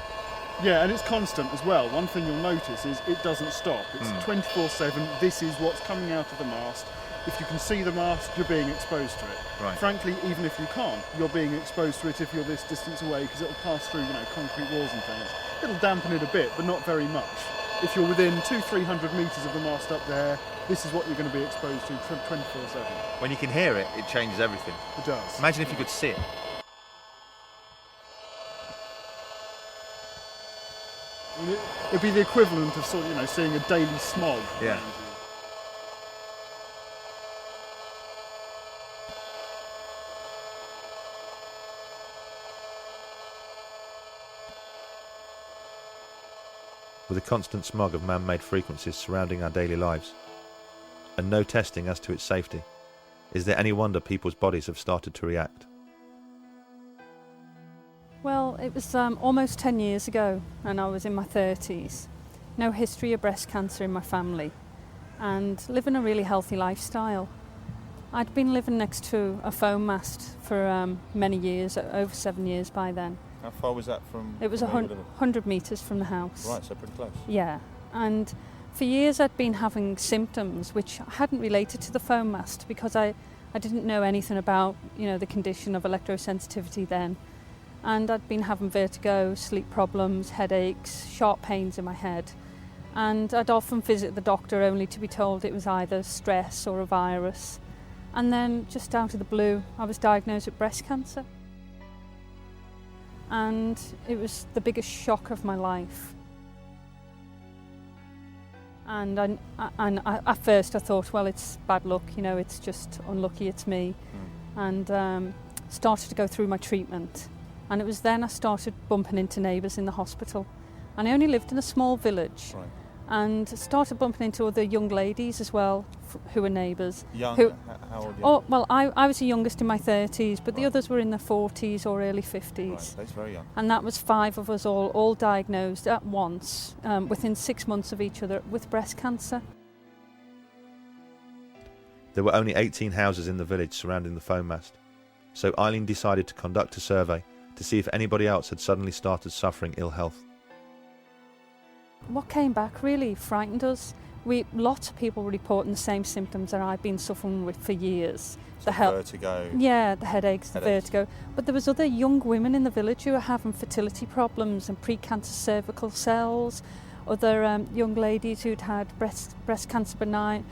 yeah, and it's constant as well. One thing you'll notice is it doesn't stop. It's 24/7. This is what's coming out of the mast. If you can see the mast, you're being exposed to it. Right. Frankly, even if you can't, you're being exposed to it if you're this distance away, because it'll pass through, concrete walls and things. It'll dampen it a bit, but not very much. If you're within 200-300 metres of the mast up there, this is what you're going to be exposed to 24/7. When you can hear it, it changes everything. It does. Imagine if you could see it. I mean, it'd be the equivalent of seeing a daily smog. Yeah. With a constant smog of man-made frequencies surrounding our daily lives, and no testing as to its safety, is there any wonder people's bodies have started to react? Well, it was almost 10 years ago, and I was in my 30s. No history of breast cancer in my family, and living a really healthy lifestyle. I'd been living next to a foam mast for many years, over 7 years by then. How far was that from? It was 100 metres from the house. Right, so pretty close. Yeah, and for years I'd been having symptoms which hadn't related to the foam mast, because I didn't know anything about the condition of electrosensitivity then. And I'd been having vertigo, sleep problems, headaches, sharp pains in my head. And I'd often visit the doctor only to be told it was either stress or a virus. And then, just out of the blue, I was diagnosed with breast cancer. And it was the biggest shock of my life. And at first I thought, well, it's bad luck, it's just unlucky, it's me. And started to go through my treatment. And it was then I started bumping into neighbours in the hospital. And I only lived in a small village. Right. And started bumping into other young ladies as well, who were neighbours. Young? How old? Oh, well, I was the youngest in my 30s, but the others were in their 40s or early 50s. Right, that's very young. And that was 5 of us all diagnosed at once, within 6 months of each other, with breast cancer. There were only 18 houses in the village surrounding the foam mast, so Eileen decided to conduct a survey to see if anybody else had suddenly started suffering ill health. What came back really frightened us. Lots of people were reporting the same symptoms that I've been suffering with for years. So vertigo. Yeah, the headaches, the vertigo. But there was other young women in the village who were having fertility problems and precancer cervical cells. Other young ladies who'd had breast cancer benign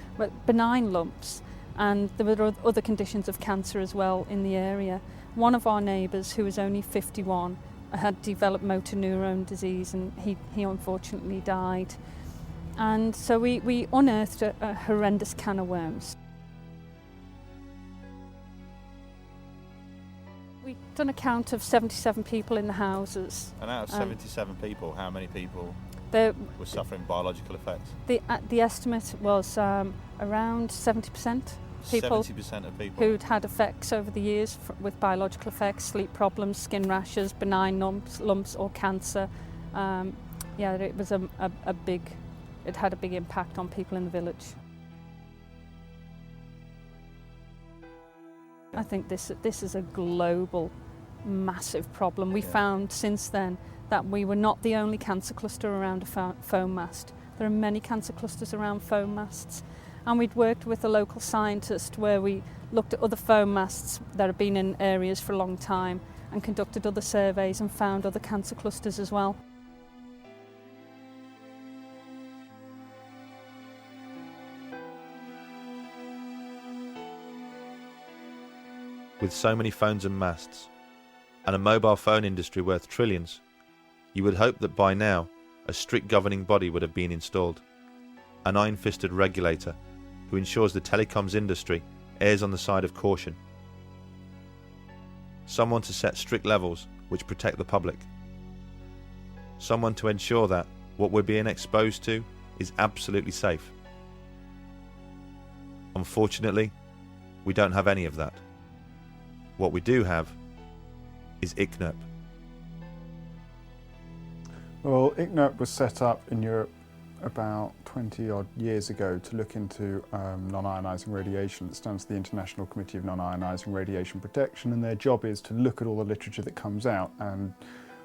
lumps, and there were other conditions of cancer as well in the area. One of our neighbours, who was only 51, had developed motor neurone disease, and he unfortunately died. And so we unearthed a horrendous can of worms. We've done a count of 77 people in the houses. And out of 77 people, how many people were suffering biological effects? The estimate was around 70%. People 70% of people who'd had effects over the years with biological effects, sleep problems, skin rashes, benign lumps or cancer. It was it had a big impact on people in the village. I think this is a global, massive problem. We found since then that we were not the only cancer cluster around a phone mast. There are many cancer clusters around phone masts. And we'd worked with a local scientist where we looked at other phone masts that have been in areas for a long time and conducted other surveys and found other cancer clusters as well. With so many phones and masts, and a mobile phone industry worth trillions, you would hope that by now a strict governing body would have been installed, an iron-fisted regulator who ensures the telecoms industry errs on the side of caution, someone to set strict levels which protect the public, someone to ensure that what we're being exposed to is absolutely safe. Unfortunately, we don't have any of that. What we do have is ICNIRP. Well, ICNIRP was set up in Europe about 20 odd years ago to look into non-ionising radiation. It stands for the International Committee of Non-Ionising Radiation Protection, and their job is to look at all the literature that comes out and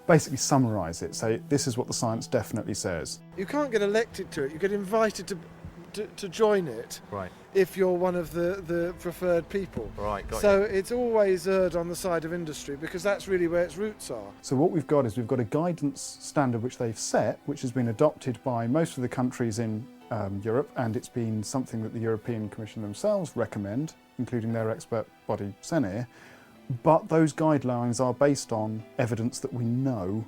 basically summarise it, say this is what the science definitely says. You can't get elected to it, you get invited to join it, right, if you're one of the preferred people. Right, got so you. it's always erred on the side of industry because that's really where its roots are. So what we've got is we've got a guidance standard which they've set, which has been adopted by most of the countries in Europe, and it's been something that the European Commission themselves recommend, including their expert body CENIR. But those guidelines are based on evidence that we know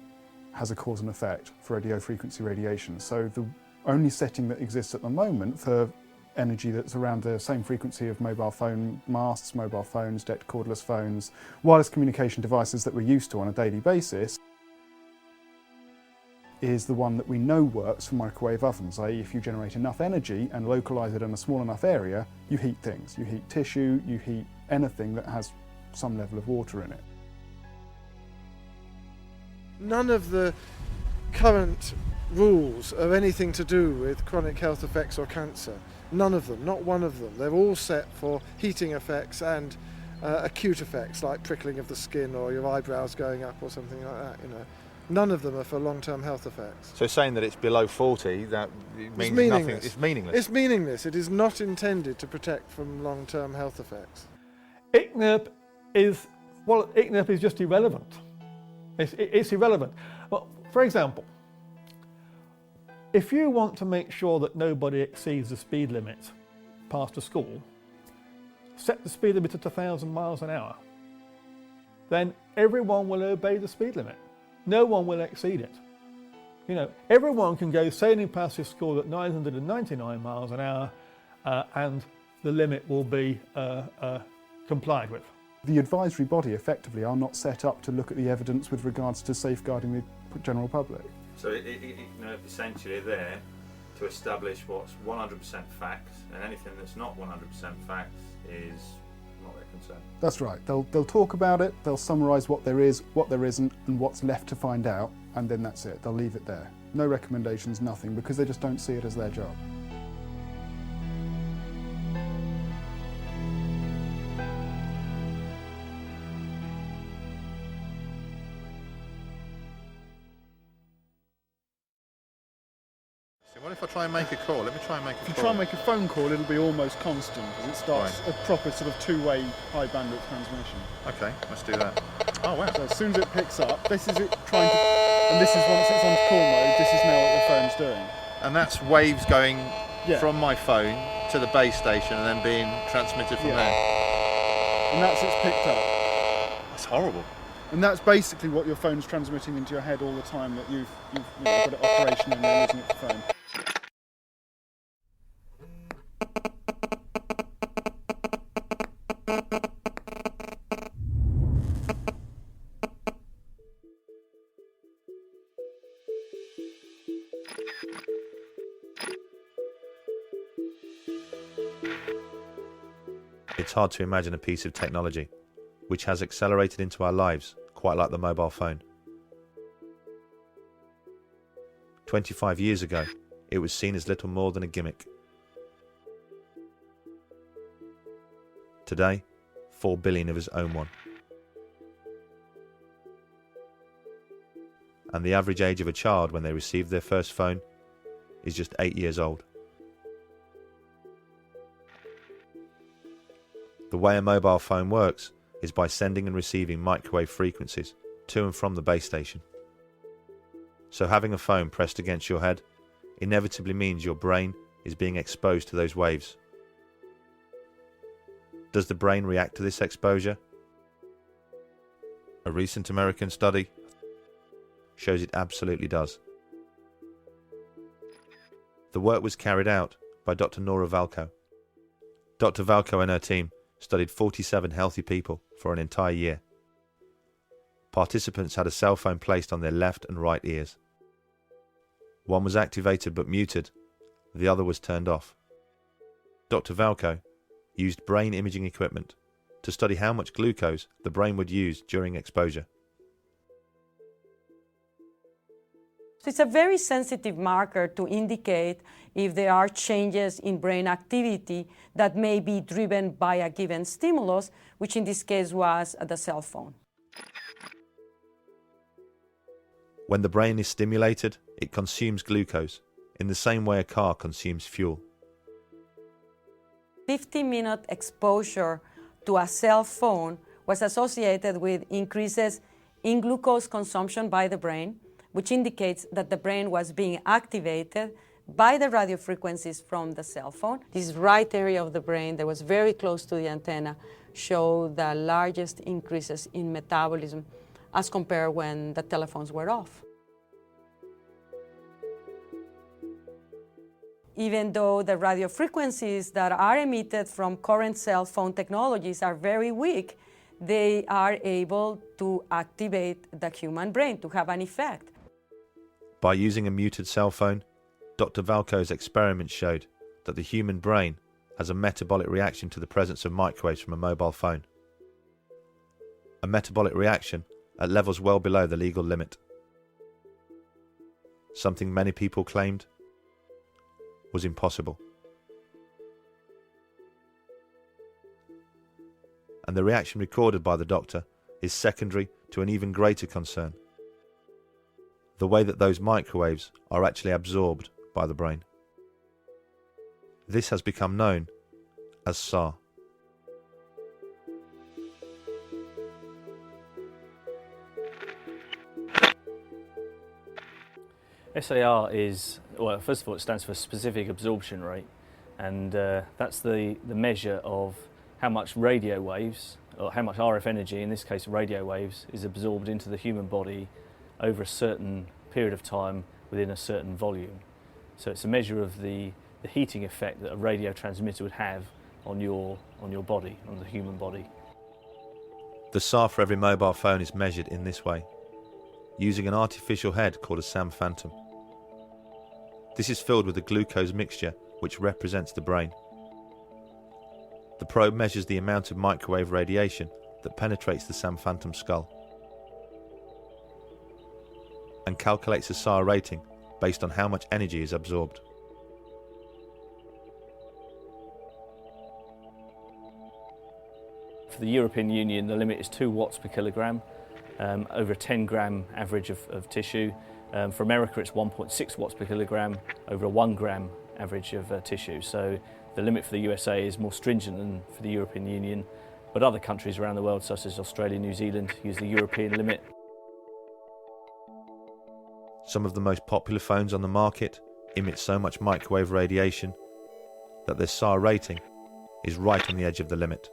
has a cause and effect for radio frequency radiation. So the only setting that exists at the moment for energy that's around the same frequency of mobile phone masts, mobile phones, decked cordless phones, wireless communication devices that we're used to on a daily basis, is the one that we know works for microwave ovens, i.e. if you generate enough energy and localise it in a small enough area, you heat things. You heat tissue, you heat anything that has some level of water in it. None of the current rules are anything to do with chronic health effects or cancer. None of them, not one of them. They're all set for heating effects and acute effects like prickling of the skin or your eyebrows going up or something like that, you know. None of them are for long-term health effects. So saying that it's below 40, that means nothing. It's meaningless. It's meaningless. It is not intended to protect from long-term health effects. ICNIRP is just irrelevant. It's irrelevant. Well, for example, if you want to make sure that nobody exceeds the speed limit past a school, set the speed limit at 1,000 miles an hour. Then everyone will obey the speed limit. No one will exceed it. You know, everyone can go sailing past your school at 999 miles an hour and the limit will be complied with. The advisory body effectively are not set up to look at the evidence with regards to safeguarding the general public. So essentially there to establish what's 100% facts, and anything that's not 100% facts is not their concern. That's right. They'll talk about it, they'll summarise what there is, what there isn't, and what's left to find out, and then that's it. They'll leave it there. No recommendations, nothing, because they just don't see it as their job. What if I try and make a call? Let me try and make a call. If you try and make a phone call, it'll be almost constant, because it starts a proper sort of two-way high bandwidth transmission. Okay, let's do that. Oh wow. So as soon as it picks up, this is it trying to, and this is once it's on call mode, this is now what the phone's doing. And that's waves going from my phone to the base station and then being transmitted from there. And that's it's picked up. That's horrible. And that's basically what your phone's transmitting into your head all the time, that you've got it operational and you're using it for phone. It's hard to imagine a piece of technology which has accelerated into our lives quite like the mobile phone. 25 years ago, it was seen as little more than a gimmick. Today, 4 billion of his own one. And the average age of a child when they receive their first phone is just 8 years old. The way a mobile phone works is by sending and receiving microwave frequencies to and from the base station. So having a phone pressed against your head inevitably means your brain is being exposed to those waves. Does the brain react to this exposure? A recent American study shows it absolutely does. The work was carried out by Dr. Nora Valco. Dr. Valco and her team studied 47 healthy people for an entire year. Participants had a cell phone placed on their left and right ears. One was activated but muted, the other was turned off. Dr. Valco used brain imaging equipment to study how much glucose the brain would use during exposure. So it's a very sensitive marker to indicate if there are changes in brain activity that may be driven by a given stimulus, which in this case was the cell phone. When the brain is stimulated, it consumes glucose in the same way a car consumes fuel. 50-minute exposure to a cell phone was associated with increases in glucose consumption by the brain, which indicates that the brain was being activated by the radio frequencies from the cell phone. This right area of the brain that was very close to the antenna showed the largest increases in metabolism as compared when the telephones were off. Even though the radio frequencies that are emitted from current cell phone technologies are very weak, they are able to activate the human brain to have an effect. By using a muted cell phone, Dr. Valco's experiments showed that the human brain has a metabolic reaction to the presence of microwaves from a mobile phone. A metabolic reaction at levels well below the legal limit. Something many people claimed was impossible. And the reaction recorded by the doctor is secondary to an even greater concern: the way that those microwaves are actually absorbed by the brain. This has become known as SAR. SAR is, well, first of all, it stands for specific absorption rate, and that's the measure of how much radio waves, or how much RF energy, in this case radio waves, is absorbed into the human body over a certain period of time within a certain volume. So it's a measure of the heating effect that a radio transmitter would have on your body, on the human body. The SAR for every mobile phone is measured in this way, using an artificial head called a SAM phantom. This is filled with a glucose mixture which represents the brain. The probe measures the amount of microwave radiation that penetrates the SAM phantom skull and calculates a SAR rating based on how much energy is absorbed. For the European Union, the limit is 2 watts per kilogram, over a 10-gram average of tissue. For America, it's 1.6 watts per kilogram, over a 1-gram average of tissue. So the limit for the USA is more stringent than for the European Union, but other countries around the world, such as Australia and New Zealand, use the European limit. Some of the most popular phones on the market emit so much microwave radiation that their SAR rating is right on the edge of the limit.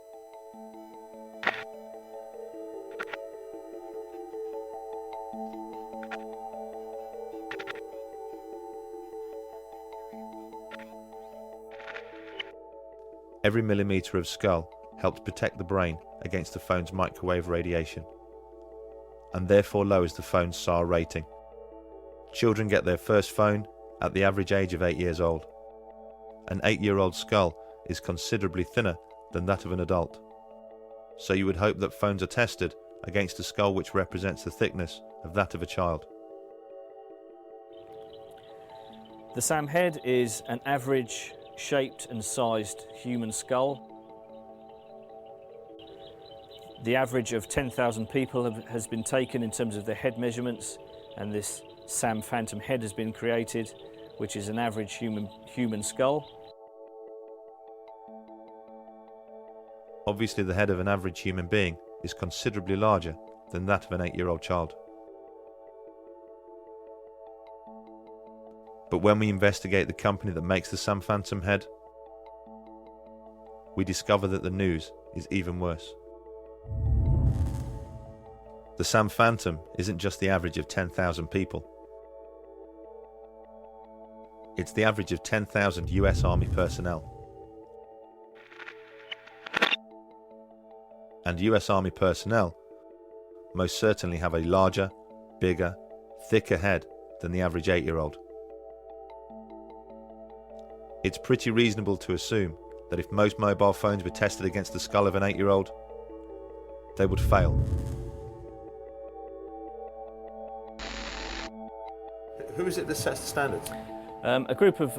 Every millimetre of skull helps protect the brain against the phone's microwave radiation, and therefore lowers the phone's SAR rating. Children get their first phone at the average age of 8 years old. An 8-year-old skull is considerably thinner than that of an adult, so you would hope that phones are tested against a skull which represents the thickness of that of a child. The SAM head is an average shaped and sized human skull. The average of 10,000 people has been taken in terms of their head measurements, and this SAM phantom head has been created, which is an average human skull. Obviously, the head of an average human being is considerably larger than that of an 8-year-old child. But when we investigate the company that makes the SAM phantom head, we discover that the news is even worse. The SAM phantom isn't just the average of 10,000 people. It's the average of 10,000 US Army personnel. And US Army personnel most certainly have a larger, bigger, thicker head than the average 8-year-old. It's pretty reasonable to assume that if most mobile phones were tested against the skull of an 8-year-old, they would fail. Who is it that sets the standards? A group of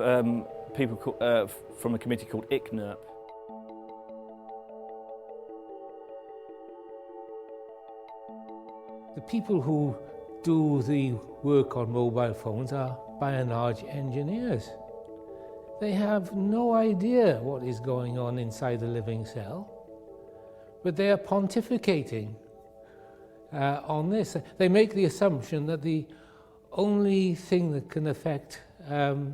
people from a committee called ICNIRP. The people who do the work on mobile phones are, by and large, engineers. They have no idea what is going on inside the living cell, but they are pontificating on this. They make the assumption that the only thing that can affect the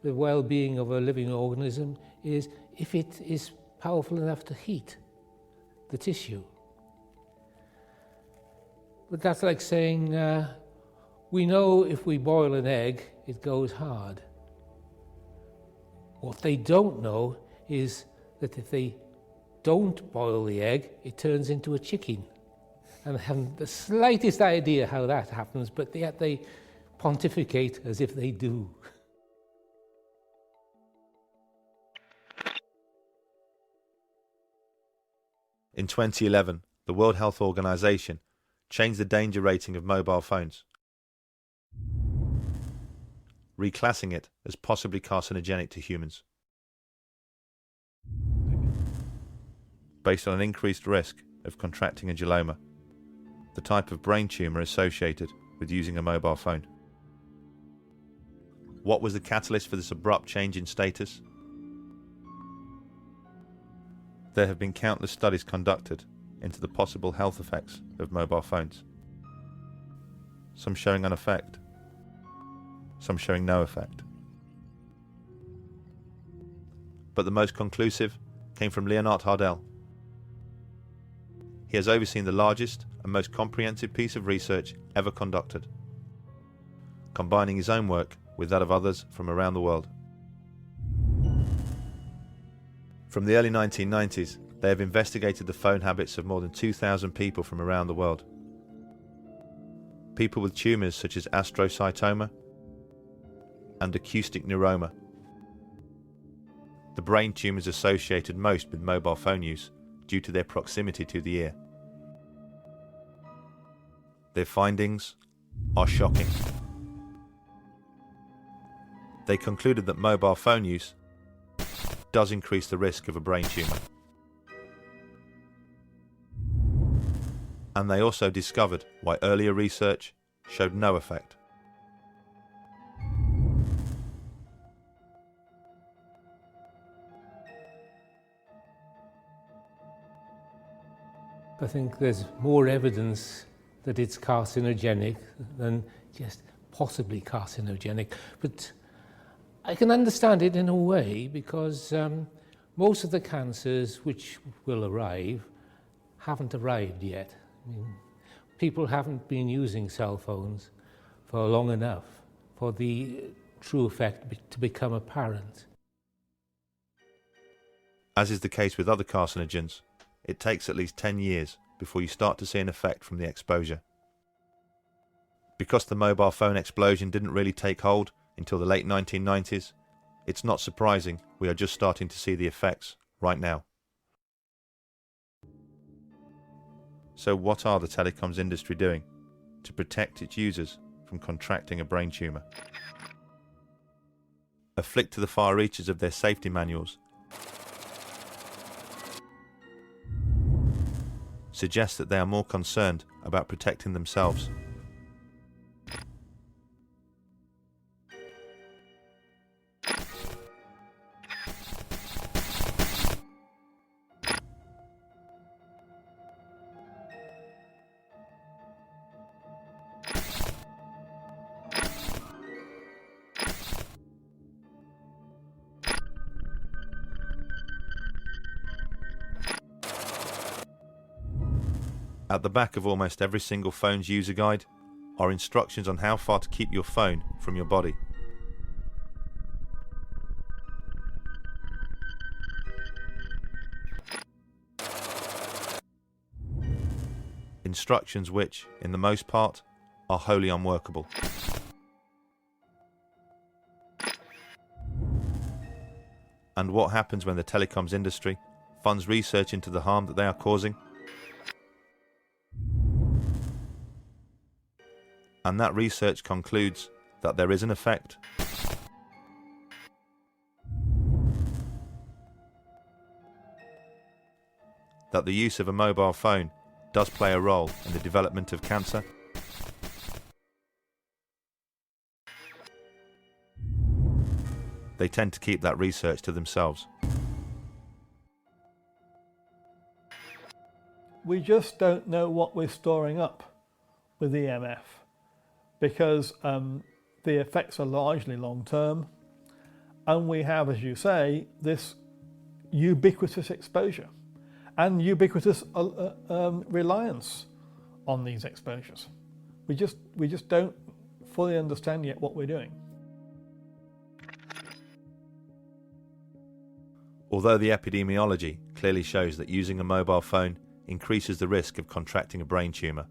well-being of a living organism is if it is powerful enough to heat the tissue. But that's like saying, we know if we boil an egg, it goes hard. What they don't know is that if they don't boil the egg, it turns into a chicken. And they haven't the slightest idea how that happens, but yet they pontificate as if they do. In 2011, the World Health Organization changed the danger rating of mobile phones, reclassing it as possibly carcinogenic to humans, based on an increased risk of contracting a glioma, the type of brain tumour associated with using a mobile phone. What was the catalyst for this abrupt change in status? There have been countless studies conducted into the possible health effects of mobile phones, some showing an effect, some showing no effect. But the most conclusive came from Leonard Hardell. He has overseen the largest and most comprehensive piece of research ever conducted, combining his own work with that of others from around the world. From the early 1990s, they have investigated the phone habits of more than 2,000 people from around the world. People with tumours such as astrocytoma and acoustic neuroma, the brain tumours associated most with mobile phone use due to their proximity to the ear. Their findings are shocking. They concluded that mobile phone use does increase the risk of a brain tumour. And they also discovered why earlier research showed no effect. I think there's more evidence that it's carcinogenic than just possibly carcinogenic. But I can understand it in a way because most of the cancers which will arrive haven't arrived yet. I mean, people haven't been using cell phones for long enough for the true effect to become apparent. As is the case with other carcinogens, it takes at least 10 years before you start to see an effect from the exposure. Because the mobile phone explosion didn't really take hold until the late 1990s, it's not surprising we are just starting to see the effects right now. So what are the telecoms industry doing to protect its users from contracting a brain tumour? A flick to the far reaches of their safety manuals suggests that they are more concerned about protecting themselves. At the back of almost every single phone's user guide are instructions on how far to keep your phone from your body. Instructions which, in the most part, are wholly unworkable. And what happens when the telecoms industry funds research into the harm that they are causing? And that research concludes that there is an effect. That the use of a mobile phone does play a role in the development of cancer. They tend to keep that research to themselves. We just don't know what we're storing up with EMF, because the effects are largely long-term, and we have, as you say, this ubiquitous exposure and ubiquitous reliance on these exposures. We just don't fully understand yet what we're doing. Although the epidemiology clearly shows that using a mobile phone increases the risk of contracting a brain tumour,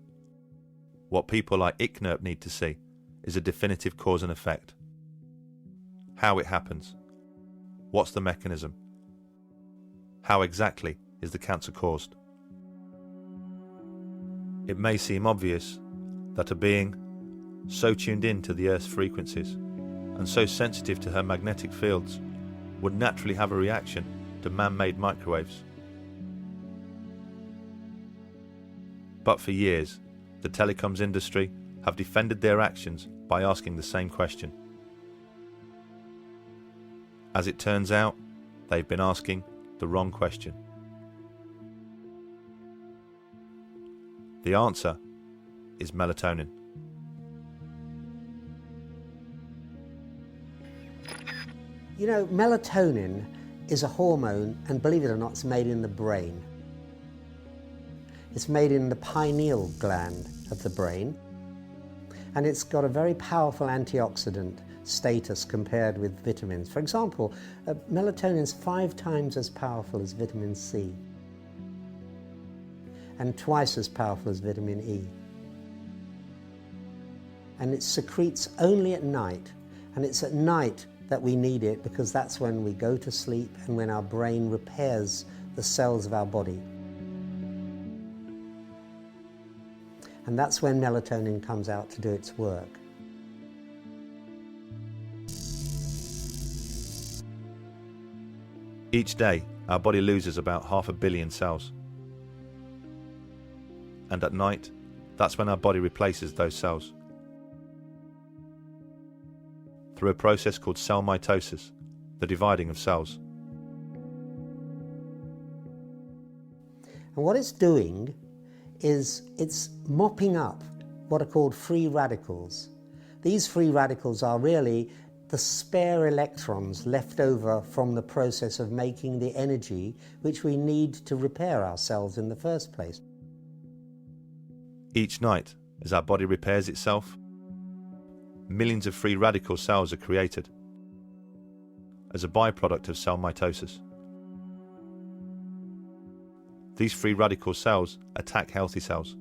what people like ICNIRP need to see is a definitive cause and effect. How it happens. What's the mechanism? How exactly is the cancer caused? It may seem obvious that a being so tuned in to the Earth's frequencies and so sensitive to her magnetic fields would naturally have a reaction to man-made microwaves. But for years, the telecoms industry have defended their actions by asking the same question. As it turns out, they've been asking the wrong question. The answer is melatonin. You know, melatonin is a hormone, and believe it or not, it's made in the brain. It's made in the pineal gland of the brain, and it's got a very powerful antioxidant status compared with vitamins. For example, melatonin is 5 times as powerful as vitamin C and twice as powerful as vitamin E. And it secretes only at night, and it's at night that we need it because that's when we go to sleep and when our brain repairs the cells of our body. And that's when melatonin comes out to do its work. Each day, our body loses about 500 million cells. And at night, that's when our body replaces those cells. Through a process called cell mitosis, the dividing of cells. And what it's doing is it's mopping up what are called free radicals. These free radicals are really the spare electrons left over from the process of making the energy which we need to repair ourselves in the first place. Each night, as our body repairs itself, millions of free radical cells are created as a byproduct of cell mitosis. These free radical cells attack healthy cells.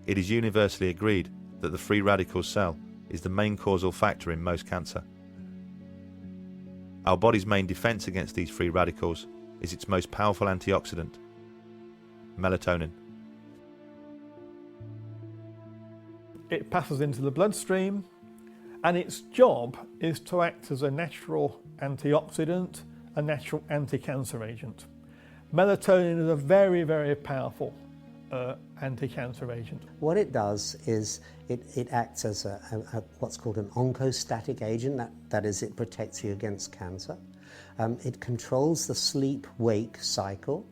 It is universally agreed that the free radical cell is the main causal factor in most cancer. Our body's main defense against these free radicals is its most powerful antioxidant, melatonin. It passes into the bloodstream, and its job is to act as a natural antioxidant, a natural anti-cancer agent. Melatonin is a very, very powerful anti-cancer agent. What it does is it acts as what's called an oncostatic agent, that is, it protects you against cancer. It controls the sleep-wake cycle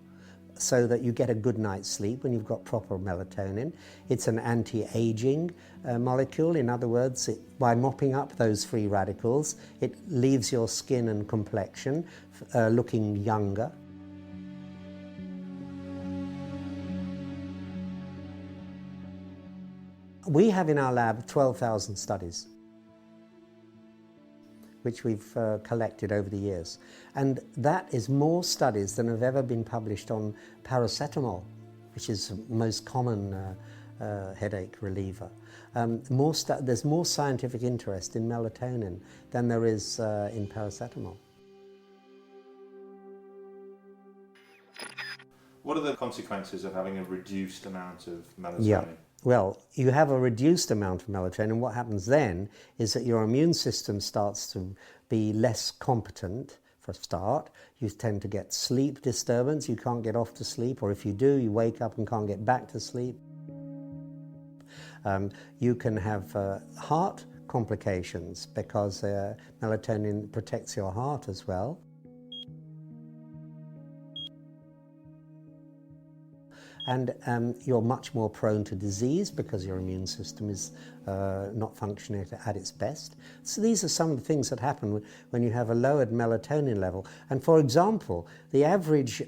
so that you get a good night's sleep when you've got proper melatonin. It's an anti-aging molecule. In other words, by mopping up those free radicals, it leaves your skin and complexion looking younger. We have in our lab 12,000 studies, which we've collected over the years. And that is more studies than have ever been published on paracetamol, which is the most common headache reliever. There's more scientific interest in melatonin than there is in paracetamol. What are the consequences of having a reduced amount of melatonin? Yeah. Well, you have a reduced amount of melatonin. What happens then is that your immune system starts to be less competent for a start. You tend to get sleep disturbance. You can't get off to sleep, or if you do, you wake up and can't get back to sleep. You can have heart complications because melatonin protects your heart as well. And you're much more prone to disease because your immune system is not functioning at its best. So these are some of the things that happen when you have a lowered melatonin level. And for example, the average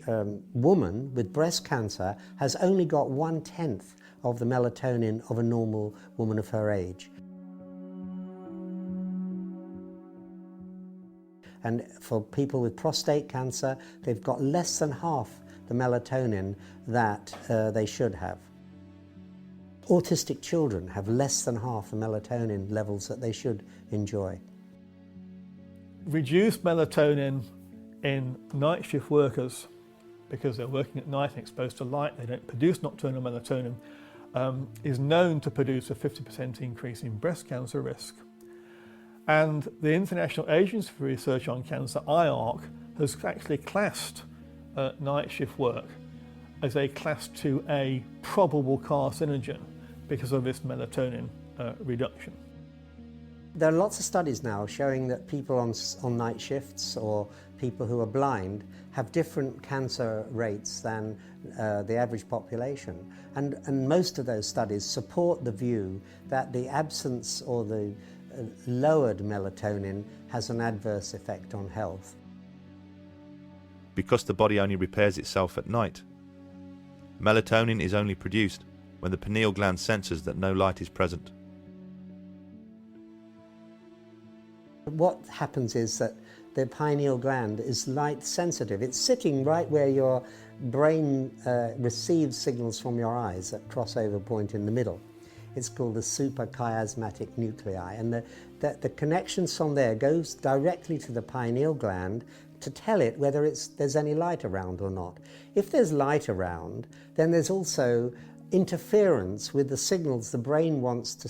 woman with breast cancer has only got 1/10 of the melatonin of a normal woman of her age. And for people with prostate cancer, they've got less than half the melatonin that they should have. Autistic children have less than half the melatonin levels that they should enjoy. Reduced melatonin in night shift workers, because they're working at night and exposed to light, they don't produce nocturnal melatonin, is known to produce a 50% increase in breast cancer risk. And the International Agency for Research on Cancer, IARC, has actually classed night shift work as a class 2A probable carcinogen because of this melatonin reduction. There are lots of studies now showing that people on night shifts or people who are blind have different cancer rates than the average population. And most of those studies support the view that the absence or the lowered melatonin has an adverse effect on health. Because the body only repairs itself at night. Melatonin is only produced when the pineal gland senses that no light is present. What happens is that the pineal gland is light sensitive. It's sitting right where your brain receives signals from your eyes at crossover point in the middle. It's called the suprachiasmatic nuclei, and the connections from there goes directly to the pineal gland to tell it whether there's any light around or not. If there's light around, then there's also interference with the signals the brain wants to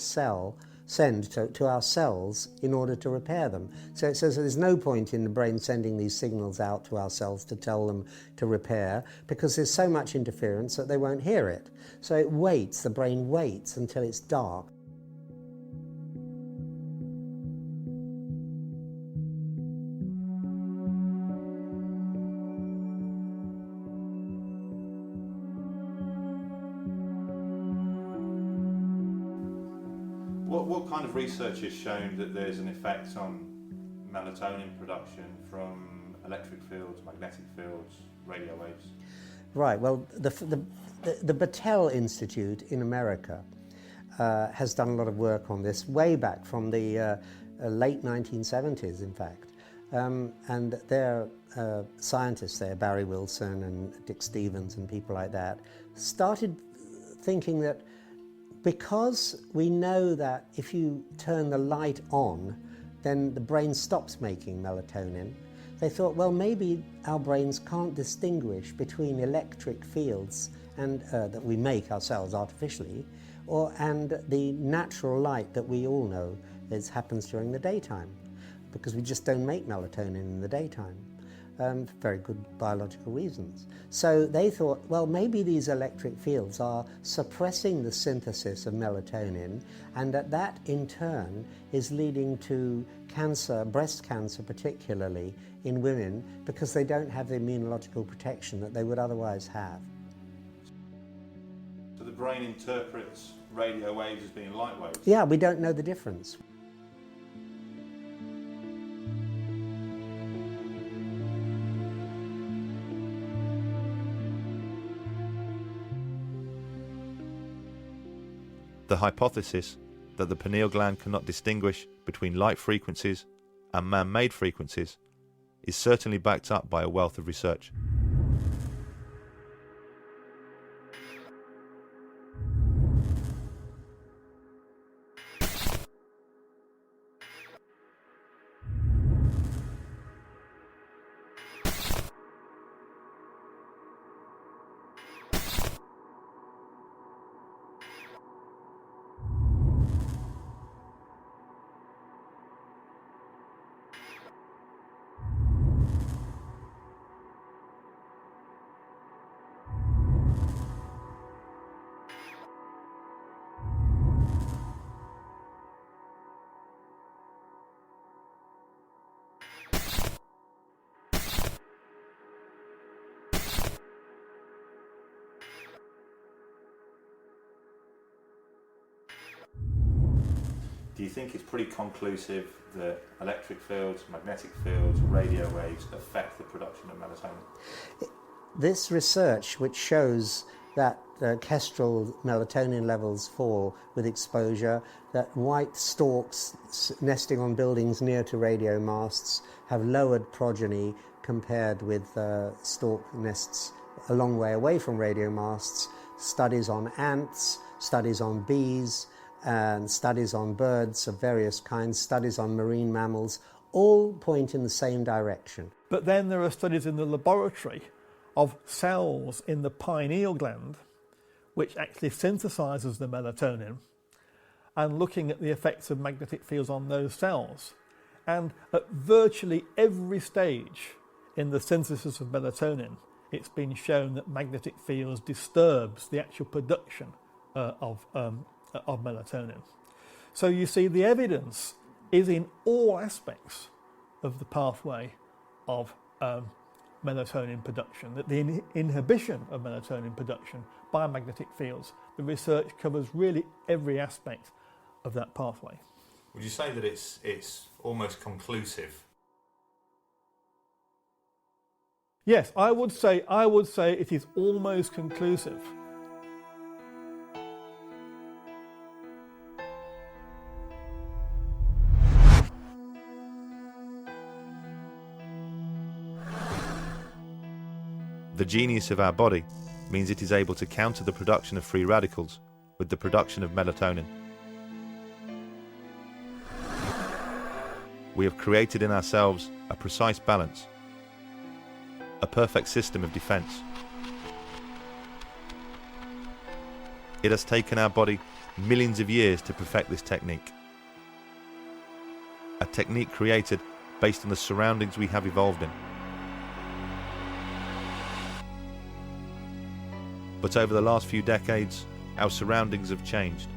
send to our cells in order to repair them. So there's no point in the brain sending these signals out to our cells to tell them to repair, because there's so much interference that they won't hear it. So it waits, the brain waits until it's dark. What kind of research has shown that there's an effect on melatonin production from electric fields, magnetic fields, radio waves? Right, well, the Battelle Institute in America has done a lot of work on this way back from the late 1970s, in fact. And their scientists there, Barry Wilson and Dick Stevens and people like that, started thinking that because we know that if you turn the light on, then the brain stops making melatonin, they thought, well, maybe our brains can't distinguish between electric fields and that we make ourselves artificially, and the natural light that we all know happens during the daytime. because we just don't make melatonin in the daytime. For very good biological reasons. So they thought, well, maybe these electric fields are suppressing the synthesis of melatonin, and that in turn is leading to cancer, breast cancer particularly, in women, because they don't have the immunological protection that they would otherwise have. So the brain interprets radio waves as being light waves? Yeah, we don't know the difference. The hypothesis that the pineal gland cannot distinguish between light frequencies and man-made frequencies is certainly backed up by a wealth of research. Do you think it's pretty conclusive that electric fields, magnetic fields, radio waves affect the production of melatonin? This research, which shows that kestrel melatonin levels fall with exposure, that white storks nesting on buildings near to radio masts have lowered progeny compared with stork nests a long way away from radio masts, studies on ants, studies on bees, and studies on birds of various kinds, studies on marine mammals, all point in the same direction. But then there are studies in the laboratory of cells in the pineal gland which actually synthesizes the melatonin, and looking at the effects of magnetic fields on those cells. And at virtually every stage in the synthesis of melatonin, it's been shown that magnetic fields disturbs the actual production of melatonin. So you see, the evidence is in all aspects of the pathway of melatonin production, that the inhibition of melatonin production by magnetic fields, the research covers really every aspect of that pathway. Would you say that it's almost conclusive? Yes, I would say it is almost conclusive. The genius of our body means it is able to counter the production of free radicals with the production of melatonin. We have created in ourselves a precise balance, a perfect system of defense. It has taken our body millions of years to perfect this technique. A technique created based on the surroundings we have evolved in. But over the last few decades, our surroundings have changed,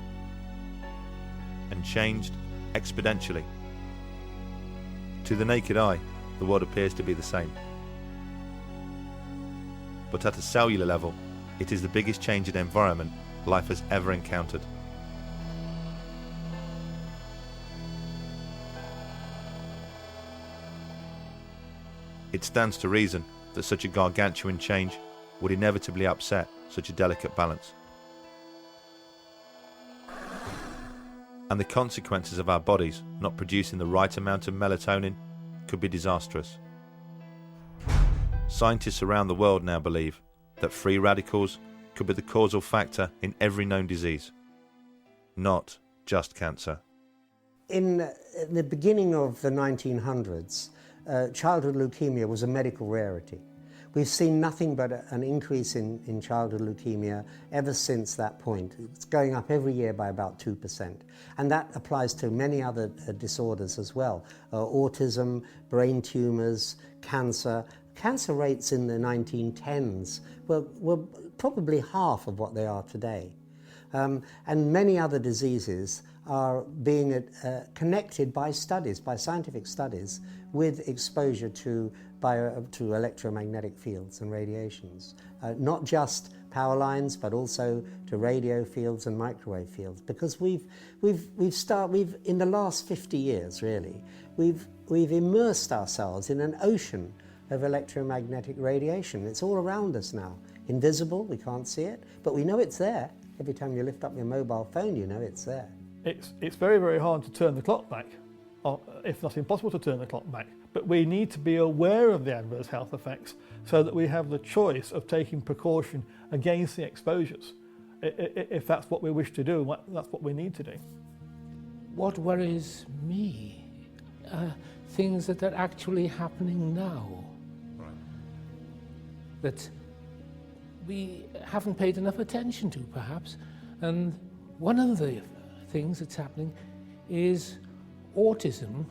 and changed exponentially. To the naked eye, the world appears to be the same. But at a cellular level, it is the biggest change in environment life has ever encountered. It stands to reason that such a gargantuan change would inevitably upset such a delicate balance. And the consequences of our bodies not producing the right amount of melatonin could be disastrous. Scientists around the world now believe that free radicals could be the causal factor in every known disease, not just cancer. In the beginning of the 1900s, childhood leukemia was a medical rarity. We've seen nothing but an increase in childhood leukemia ever since that point. It's going up every year by about 2%. And that applies to many other disorders as well. Autism, brain tumours, cancer. Cancer rates in the 1910s were probably half of what they are today. And many other diseases are being connected by studies, by scientific studies, with exposure to electromagnetic fields and radiations. Not just power lines, but also to radio fields and microwave fields. Because we've in the last 50 years, really, we've immersed ourselves in an ocean of electromagnetic radiation. It's all around us now. Invisible, we can't see it, but we know it's there. Every time you lift up your mobile phone, you know it's there. It's very, very hard to turn the clock back, or if not impossible to turn the clock back. But we need to be aware of the adverse health effects so that we have the choice of taking precaution against the exposures, if that's what we wish to do, that's what we need to do. What worries me are things that are actually happening now. Right. That we haven't paid enough attention to, perhaps. And one of the things that's happening is autism,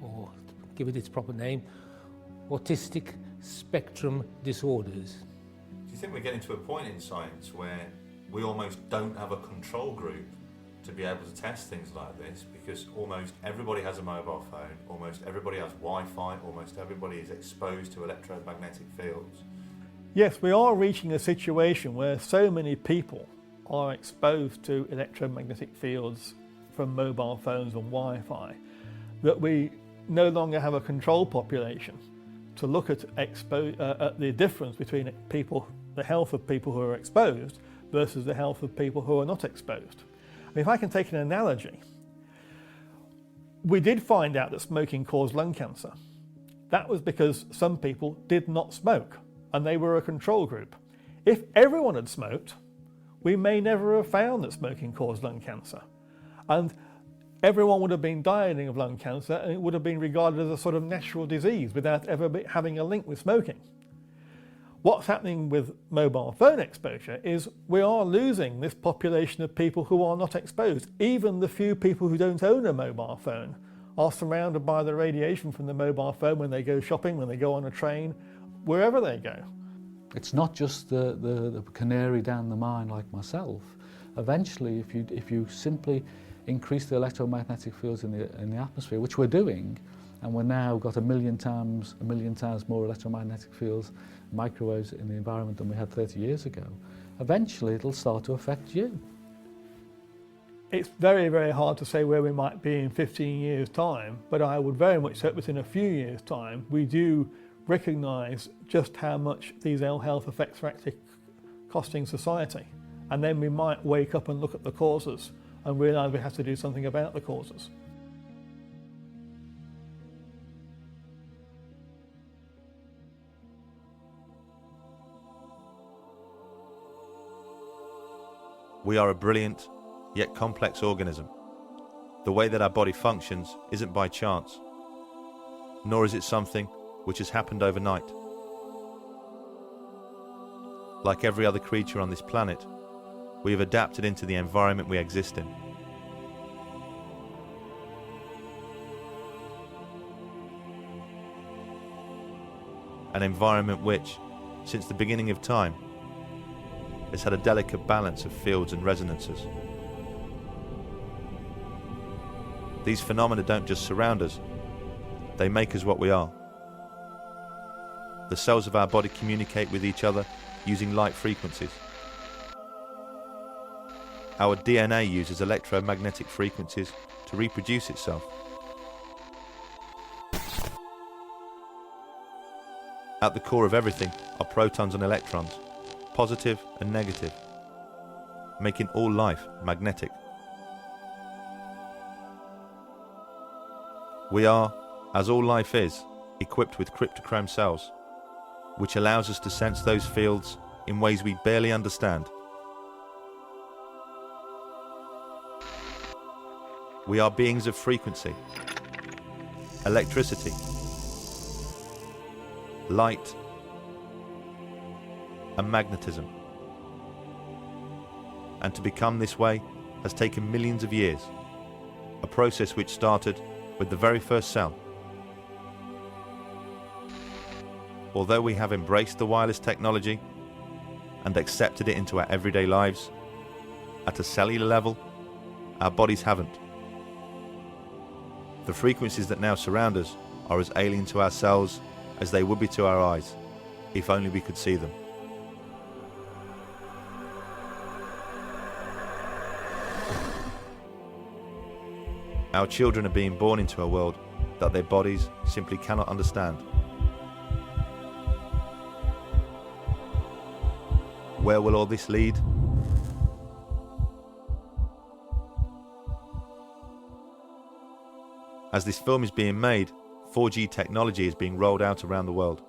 or give it its proper name, autistic spectrum disorders. Do you think we're getting to a point in science where we almost don't have a control group to be able to test things like this, because almost everybody has a mobile phone, almost everybody has Wi-Fi, almost everybody is exposed to electromagnetic fields? Yes, we are reaching a situation where so many people are exposed to electromagnetic fields from mobile phones and Wi-Fi that we no longer have a control population to look at the difference between the health of people who are exposed versus the health of people who are not exposed. I mean, if I can take an analogy, we did find out that smoking caused lung cancer. That was because some people did not smoke and they were a control group. If everyone had smoked, we may never have found that smoking caused lung cancer. And everyone would have been dying of lung cancer, and it would have been regarded as a sort of natural disease without ever having a link with smoking. What's happening with mobile phone exposure is we are losing this population of people who are not exposed. Even the few people who don't own a mobile phone are surrounded by the radiation from the mobile phone when they go shopping, when they go on a train, wherever they go. It's not just the canary down the mine like myself. Eventually, if you simply increase the electromagnetic fields in the atmosphere, which we're doing, and we're now got a million times more electromagnetic fields, microwaves in the environment than we had 30 years ago, eventually it'll start to affect you. It's very, very hard to say where we might be in 15 years' time, but I would very much hope within a few years' time we do recognise just how much these ill health effects are actually costing society. And then we might wake up and look at the causes and realise we have to do something about the causes. We are a brilliant, yet complex organism. The way that our body functions isn't by chance, nor is it something which has happened overnight. Like every other creature on this planet, we have adapted into the environment we exist in. An environment which, since the beginning of time, has had a delicate balance of fields and resonances. These phenomena don't just surround us, they make us what we are. The cells of our body communicate with each other using light frequencies. Our DNA uses electromagnetic frequencies to reproduce itself. At the core of everything are protons and electrons, positive and negative, making all life magnetic. We are, as all life is, equipped with cryptochrome cells, which allows us to sense those fields in ways we barely understand. We are beings of frequency, electricity, light, and magnetism. And to become this way has taken millions of years, a process which started with the very first cell. Although we have embraced the wireless technology and accepted it into our everyday lives, at a cellular level, our bodies haven't. The frequencies that now surround us are as alien to our cells as they would be to our eyes, if only we could see them. Our children are being born into a world that their bodies simply cannot understand. Where will all this lead? As this film is being made, 4G technology is being rolled out around the world.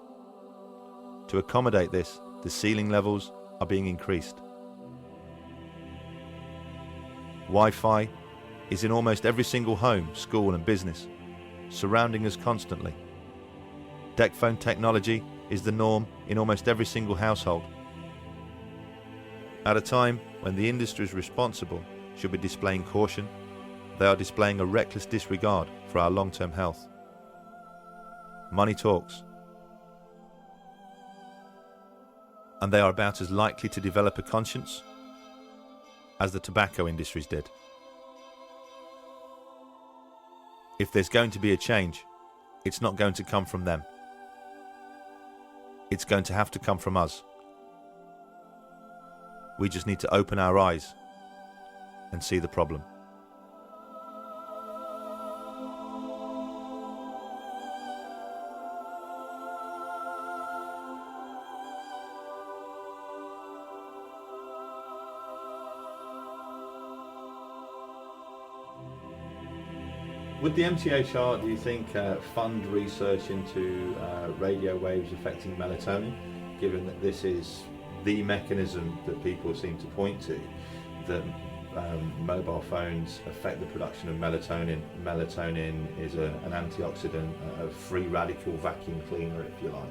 To accommodate this, the ceiling levels are being increased. Wi-Fi is in almost every single home, school and business, surrounding us constantly. Deck phone technology is the norm in almost every single household. At a time when the industries responsible should be displaying caution, they are displaying a reckless disregard for our long-term health. Money talks. And they are about as likely to develop a conscience as the tobacco industries did. If there's going to be a change, it's not going to come from them. It's going to have to come from us. We just need to open our eyes and see the problem. Would the MTHR, do you think, fund research into radio waves affecting melatonin, given that this is the mechanism that people seem to point to, that mobile phones affect the production of melatonin? Melatonin is an antioxidant, a free radical vacuum cleaner, if you like.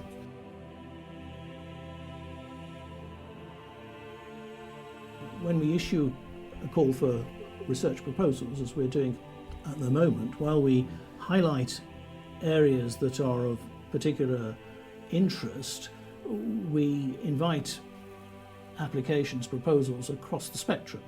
When we issue a call for research proposals, as we're doing at the moment, while we highlight areas that are of particular interest, we invite applications, proposals across the spectrum.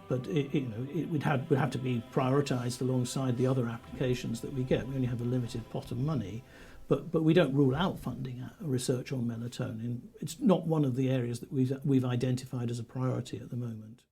But it would have to be prioritised alongside the other applications that we get. We only have a limited pot of money, but we don't rule out funding research on melatonin. It's not one of the areas that we've identified as a priority at the moment.